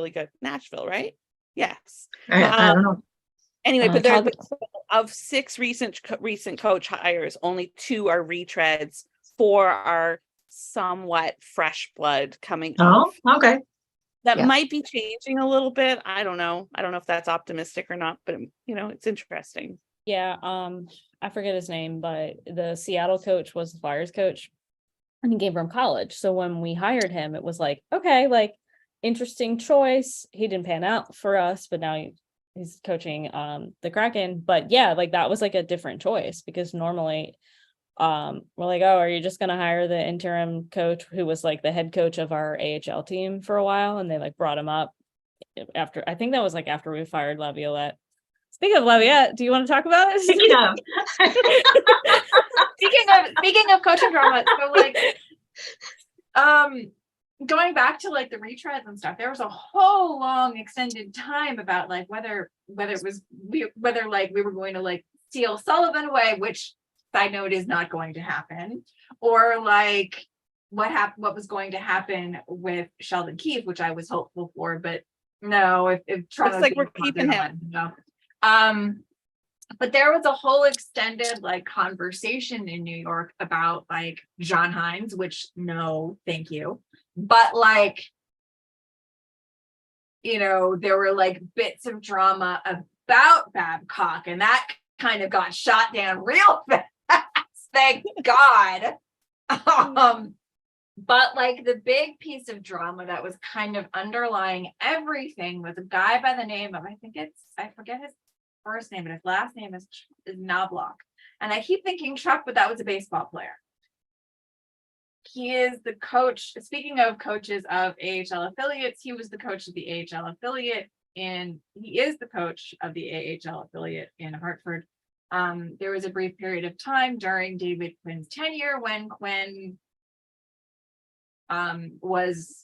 good. Nashville, right? Yes. I don't know. Anyway, but there of 6 recent coach hires, only 2 are retreads. 4 are somewhat fresh blood coming up. Oh, okay. That might be changing a little bit. I don't know if that's optimistic or not, but it's interesting. Yeah, I forget his name, but the Seattle coach was the Flyers coach, and he came from college. So when we hired him, it was like, okay, like interesting choice. He didn't pan out for us, but now he's coaching the Kraken. But yeah, like that was like a different choice, because normally we're like, oh, are you just gonna hire the interim coach who was like the head coach of our AHL team for a while, and they like brought him up after, I think that was like after we fired Laviolette. Speaking of Laviolette, do you want to talk about it? Speaking of coaching drama, so like going back to like the retreads and stuff, there was a whole long extended time about like whether we were going to like steal Sullivan away, which side note is not going to happen, or like what was going to happen with Sheldon Keefe, which I was hopeful for, but no, if Toronto, looks like we're keeping him. No. But there was a whole extended like conversation in New York about like John Hines, which no, thank you. But like, there were like bits of drama about Babcock, and that kind of got shot down real fast. Thank God. But like the big piece of drama that was kind of underlying everything was a guy by the name of, I forget his first name, but his last name is Knobloch. And I keep thinking Chuck, but that was a baseball player. He is the coach. Speaking of coaches of AHL affiliates, he was the coach of the AHL affiliate, and he is the coach of the AHL affiliate in Hartford. There was a brief period of time during David Quinn's tenure when Quinn was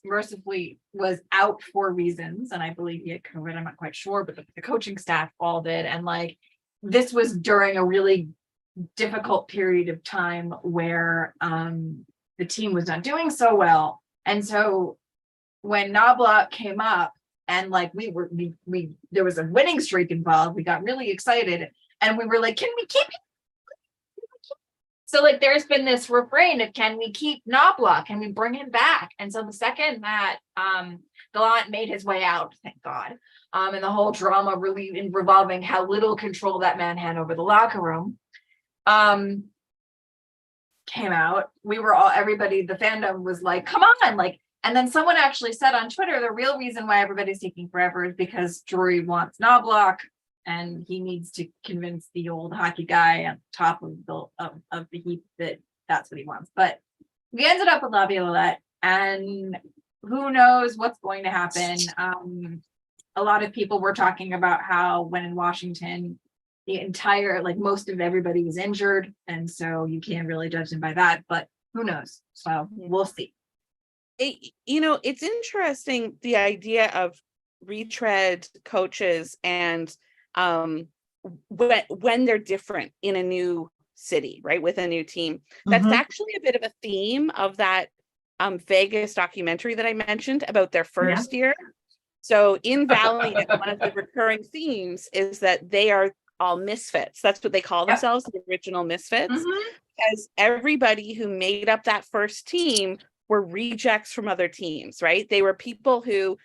out for reasons, and I believe he had COVID. I'm not quite sure, but the coaching staff all did, and like this was during a really difficult period of time where the team was not doing so well, and so when Knobloch came up and like there was a winning streak involved, we got really excited, and we were like, can we keep it? So like there's been this refrain of, can we keep Knobloch? Can we bring him back? And so the second that Gallant made his way out, thank God, and the whole drama really revolving how little control that man had over the locker room came out, the fandom was like, come on, like, and then someone actually said on Twitter, the real reason why everybody's taking forever is because Drury wants Knobloch, and he needs to convince the old hockey guy at the top of the heap that that's what he wants. But we ended up with Laviolette, and who knows what's going to happen. A lot of people were talking about how when in Washington, the entire, like most of everybody was injured, and so you can't really judge them by that, but who knows? So we'll see. It's interesting, the idea of retread coaches and when they're different in a new city, right, with a new team. That's actually a bit of a theme of that Vegas documentary that I mentioned about their first year. So in Valiant, one of the recurring themes is that they are all misfits. That's what they call themselves, the original misfits, because everybody who made up that first team were rejects from other teams, right? They were people who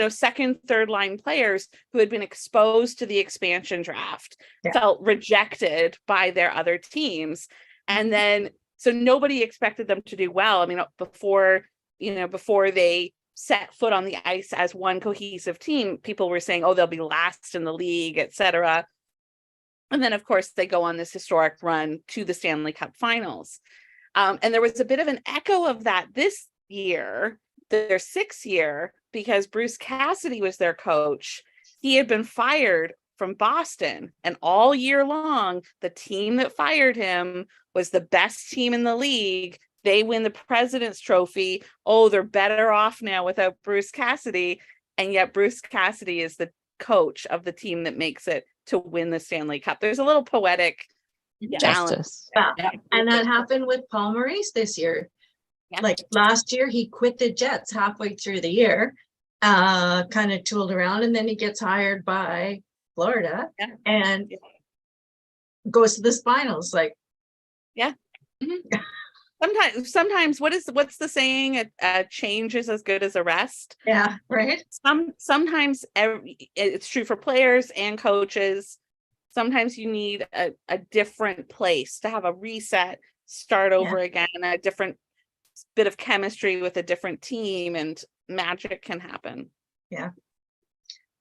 second, third line players who had been exposed to the expansion draft, felt rejected by their other teams. And then, so nobody expected them to do well. I mean, before they set foot on the ice as one cohesive team, people were saying, oh, they'll be last in the league, etc. And then, of course, they go on this historic run to the Stanley Cup Finals. And there was a bit of an echo of that this year, their 6th year, because Bruce Cassidy was their coach. He had been fired from Boston. And all year long, the team that fired him was the best team in the league. They win the President's Trophy. Oh, they're better off now without Bruce Cassidy. And yet Bruce Cassidy is the coach of the team that makes it to win the Stanley Cup. There's a little poetic balance. Justice. Yeah. And that happened with Paul Maurice this year. Yeah. Like last year, he quit the Jets halfway through the year, kind of tooled around, and then he gets hired by Florida and goes to the finals. Like, Sometimes what's the saying? A change is as good as a rest. yeah, right. Sometimes it's true for players and coaches. Sometimes you need a different place to have a reset, start over again, a different bit of chemistry with a different team, and magic can happen. Yeah.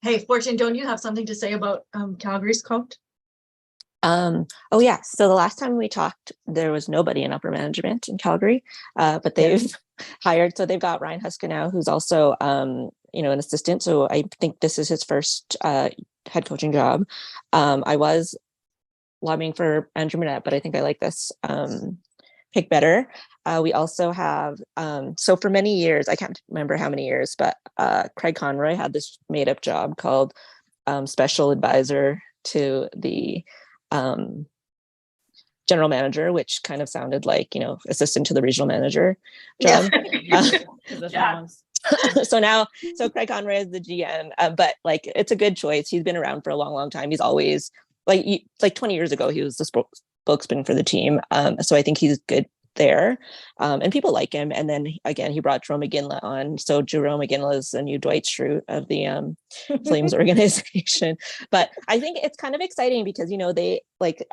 Hey, Fortune, don't you have something to say about Calgary's coach? Oh yeah. So the last time we talked, there was nobody in upper management in Calgary, but they've hired. So they've got Ryan Huska now, who's also, an assistant. So I think this is his first head coaching job. I was lobbying for Andrew Manette, but I think I like this pick better. We also have, so for many years, I can't remember how many years, but Craig Conroy had this made up job called special advisor to the general manager, which kind of sounded like, assistant to the regional manager job. So Craig Conroy is the GM, but like, it's a good choice. He's been around for a long, long time. He's always like 20 years ago, he was the spokesman for the team. So I think he's good there, and people like him. And then again, he brought Jerome McGinley on. So Jerome McGinley is the new Dwight Schrute of the Flames organization. But I think it's kind of exciting because they like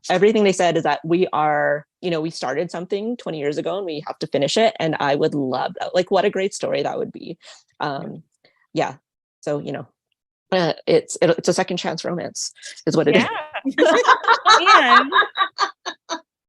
everything they said is that we are, we started something 20 years ago and we have to finish it. And I would love that. Like, what a great story that would be. Yeah. So it's a second chance romance is what it is.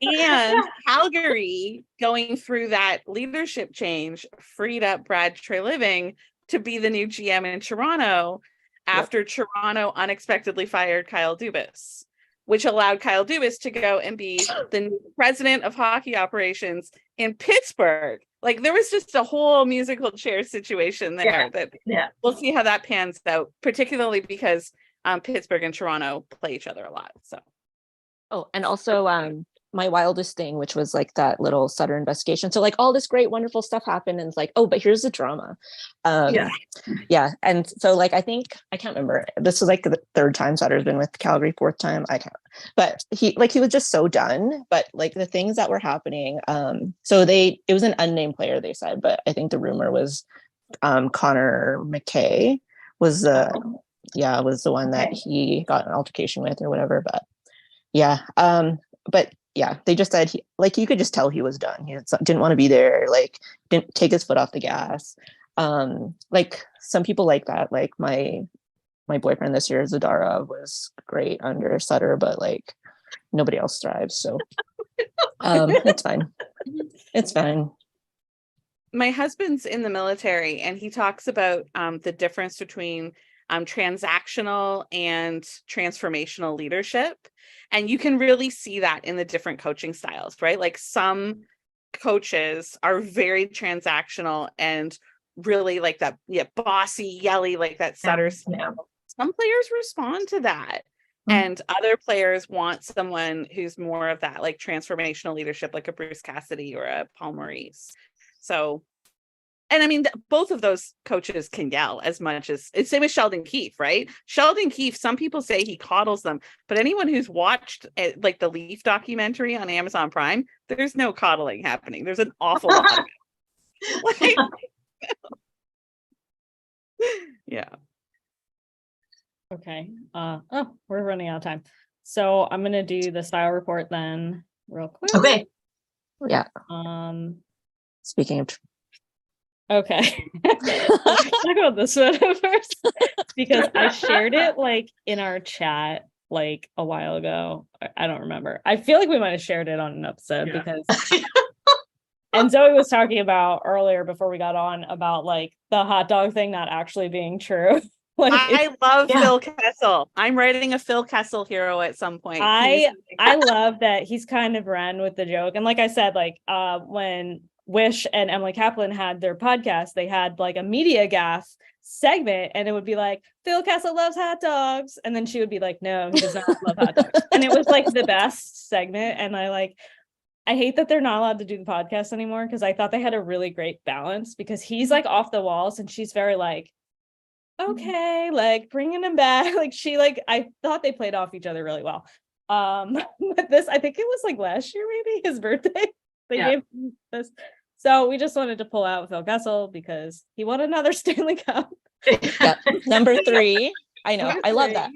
And Calgary, going through that leadership change, freed up Brad Treliving to be the new GM in Toronto after Toronto unexpectedly fired Kyle Dubas, which allowed Kyle Dubas to go and be the new president of hockey operations in Pittsburgh. Like, there was just a whole musical chair situation there that we'll see how that pans out, particularly because Pittsburgh and Toronto play each other a lot. So, and also my wildest thing, which was like that little Sutter investigation. So like all this great, wonderful stuff happened, and it's like, oh, but here's the drama. And so like, I can't remember. This was like the third time Sutter's been with Calgary, fourth time. I can't. But he was just so done. But like the things that were happening. So it was an unnamed player, they said, but I think the rumor was Connor McKay was was the one that he got an altercation with or whatever. But they just said you could just tell he was done. He didn't want to be there, like didn't take his foot off the gas. Like some people like that, like my boyfriend this year, Zadara, was great under Sutter, but like nobody else thrives. So it's fine. It's fine. My husband's in the military, and he talks about the difference between transactional and transformational leadership. And you can really see that in the different coaching styles, right? Like some coaches are very transactional and really like that, bossy, yelly, like that Sutter style. Some players respond to that. And other players want someone who's more of that, like transformational leadership, like a Bruce Cassidy or a Paul Maurice. So, and I mean, both of those coaches can yell as much as it's same as Sheldon Keefe, right? Sheldon Keefe, some people say he coddles them, but anyone who's watched like the Leaf documentary on Amazon Prime, there's no coddling happening. There's an awful lot of it. Yeah. Okay. We're running out of time. So I'm gonna do the style report then real quick. Okay. Yeah. Speaking of okay. Let's talk about this one first because I shared it like in our chat like a while ago. I don't remember. I feel like we might have shared it on an episode because and Zoe was talking about earlier before we got on about like the hot dog thing not actually being true. Like I love Yeah. Phil Kessel. I'm writing a Phil Kessel hero at some point. I love that he's kind of ran with the joke. And like I said, like when Wish and Emily Kaplan had their podcast, they had like a media gaff segment, and it would be like, Phil Kessel loves hot dogs. And then she would be like, no, he does not love hot dogs. And it was like the best segment. And I hate that they're not allowed to do the podcast anymore, because I thought they had a really great balance, because he's like off the walls and she's very like, okay, like bringing him back. Like I thought they played off each other really well. But this, I think it was like last year, maybe his birthday. They gave him this. So we just wanted to pull out Phil Kessel because he won another Stanley Cup. Yep. Number 3. I know. I love that.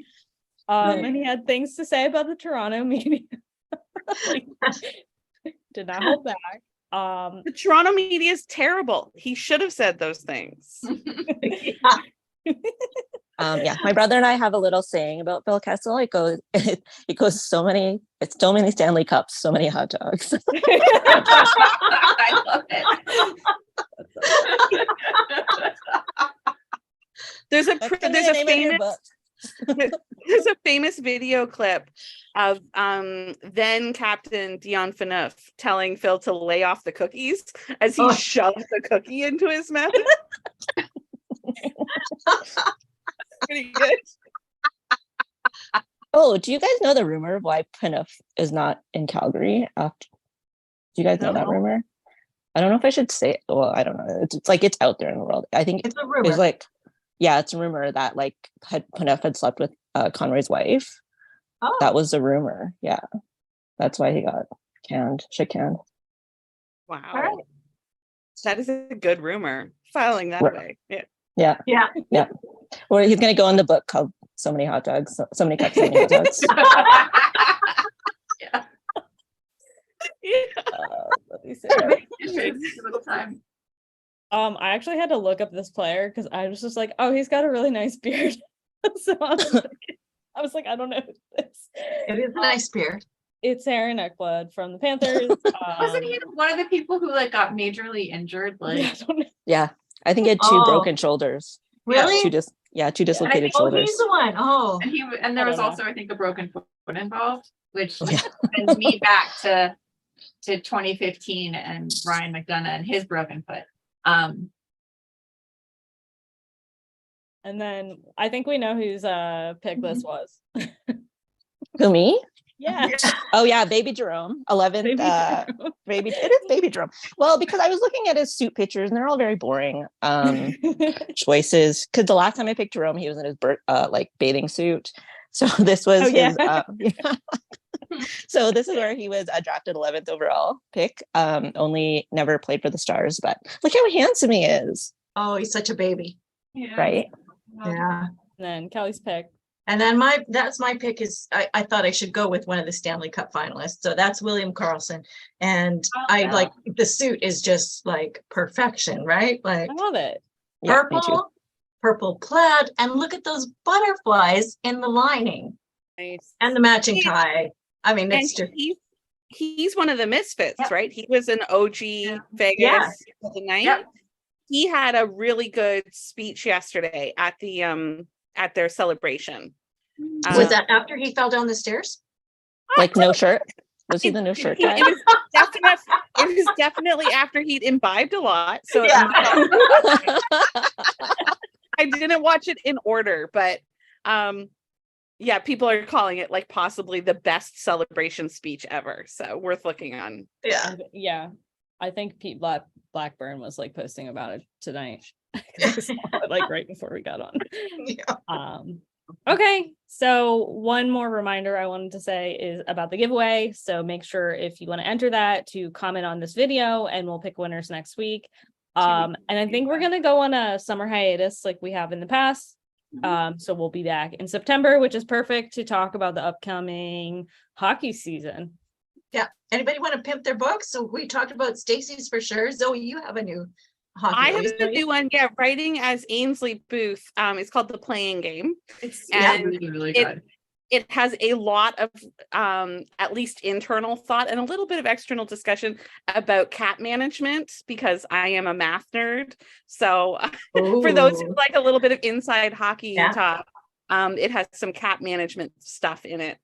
And he had things to say about the Toronto media. Did not hold back. The Toronto media is terrible. He should have said those things. My brother and I have a little saying about Phil Kessel. It goes so many Stanley Cups, so many hot dogs. I love it. There's a That's gonna be the name of your book. there's a famous video clip of then Captain Dion Phaneuf telling Phil to lay off the cookies as he shoves the cookie into his mouth. Pretty good. Oh, do you guys know the rumor of why Phaneuf is not in Calgary? Do you guys know that rumor? I don't know if I should say it. Well, I don't know. It's like it's out there in the world. I think It's a rumor. it's like, yeah, it's a rumor that like Phaneuf had slept with Conroy's wife. Oh. That was the rumor. Yeah, that's why he got shit canned. Wow. All right. That is a good rumor. Filing that Right. way. Yeah. Yeah. Yeah. Or he's gonna go in the book called "So Many Hot Dogs, So Many Cups, So Many Hot Dogs." Let me see. Little time. I actually had to look up this player because I was just like, oh, he's got a really nice beard. So I was like, I don't know who this is. It is a nice beard. It's Aaron Ekblad from the Panthers. Wasn't he one of the people who like got majorly injured? I Like, don't know. Yeah, I think he had 2 broken shoulders. Really? Two dislocated Oh, shoulders. he's the one. Oh. and there I was don't know. also, I think, a broken foot involved, which Yeah. sends me back to 2015 and Ryan McDonough and his broken foot. And then I think we know whose pick this was. Who, me? Yeah. Oh yeah, baby Jerome, 11th. Baby It is baby Jerome. Well, because I was looking at his suit pictures and they're all very boring choices. Because the last time I picked Jerome, he was in his like bathing suit. So this was his. So this is where he was drafted 11th overall pick. Only never played for the Stars, but look how handsome he is. Oh, he's such a baby. Yeah. Right? Yeah. And then Kelly's pick. And then that's my pick is I thought I should go with one of the Stanley Cup finalists. So that's William Karlsson. And I like the suit is just like perfection, right? Like I love it. Yeah, me too. purple plaid, and look at those butterflies in the lining Nice. and the matching tie. I mean, And it's just he's one of the misfits, Yep. right? He was an OG Vegas Yeah. for the night. Yep. He had a really good speech yesterday at the at their celebration. was that after he fell down the stairs? Like no shirt. Was he the no shirt guy? It was definitely after he'd imbibed a lot. So Yeah. I didn't watch it in order, but yeah, people are calling it like possibly the best celebration speech ever. So worth looking on. Yeah. Yeah. I think Pete Blackburn was like posting about it tonight. I saw it, like right before we got on. Yeah. Okay, so one more reminder I wanted to say is about the giveaway. So make sure if you want to enter that to comment on this video, and we'll pick winners next week. And I think we're gonna go on a summer hiatus like we have in the past. So we'll be back in September, which is perfect to talk about the upcoming hockey season. Yeah. Anybody want to pimp their books? So we talked about Stacy's for sure. Zoe, you have a new hockey. I have release, a don't you? new one, yeah, writing as Ainsley Booth. It's called The Playing Game. It's And really, really it- good. it has a lot of at least internal thought and a little bit of external discussion about cap management, because I am a math nerd. So for those who Ooh. like a little bit of inside hockey Yeah. talk, it has some cap management stuff in it,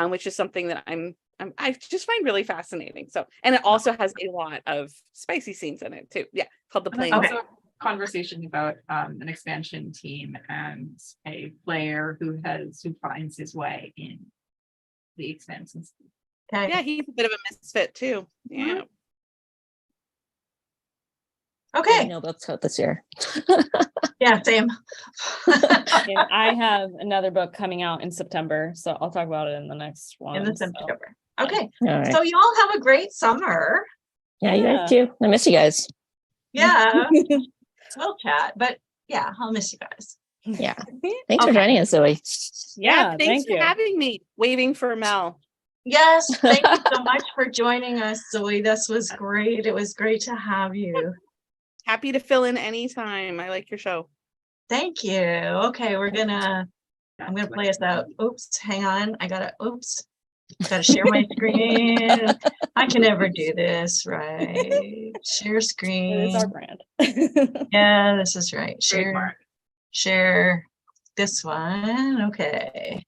which is something that I just find really fascinating. So, and it also has a lot of spicy scenes in it too. Yeah, called The And there's Plains. Okay. also a conversation about an expansion team and a player who finds his way in the expansions. Okay. Yeah, he's a bit of a misfit too. Yeah. Okay. No books out this year. Yeah, same. And I have another book coming out in September, so I'll talk about it in the next one. In the so. September. Okay. All right. So you all have a great summer. Yeah, you guys too. I miss you guys. Yeah. We'll chat, but yeah, I'll miss you guys. Yeah. Thanks for Okay. joining us, Zoe. Yeah, Thanks thank for you. having me. Waving for Mel. Yes, thank you so much for joining us, Zoe. This was great. It was great to have you. Happy to fill in anytime. I like your show. Thank you. Okay, I'm gonna play us out. Oops, hang on. Gotta share my screen. I can never do this, right? Share It is screen. our brand. Yeah, this is right. Trademark. Share this one. Okay.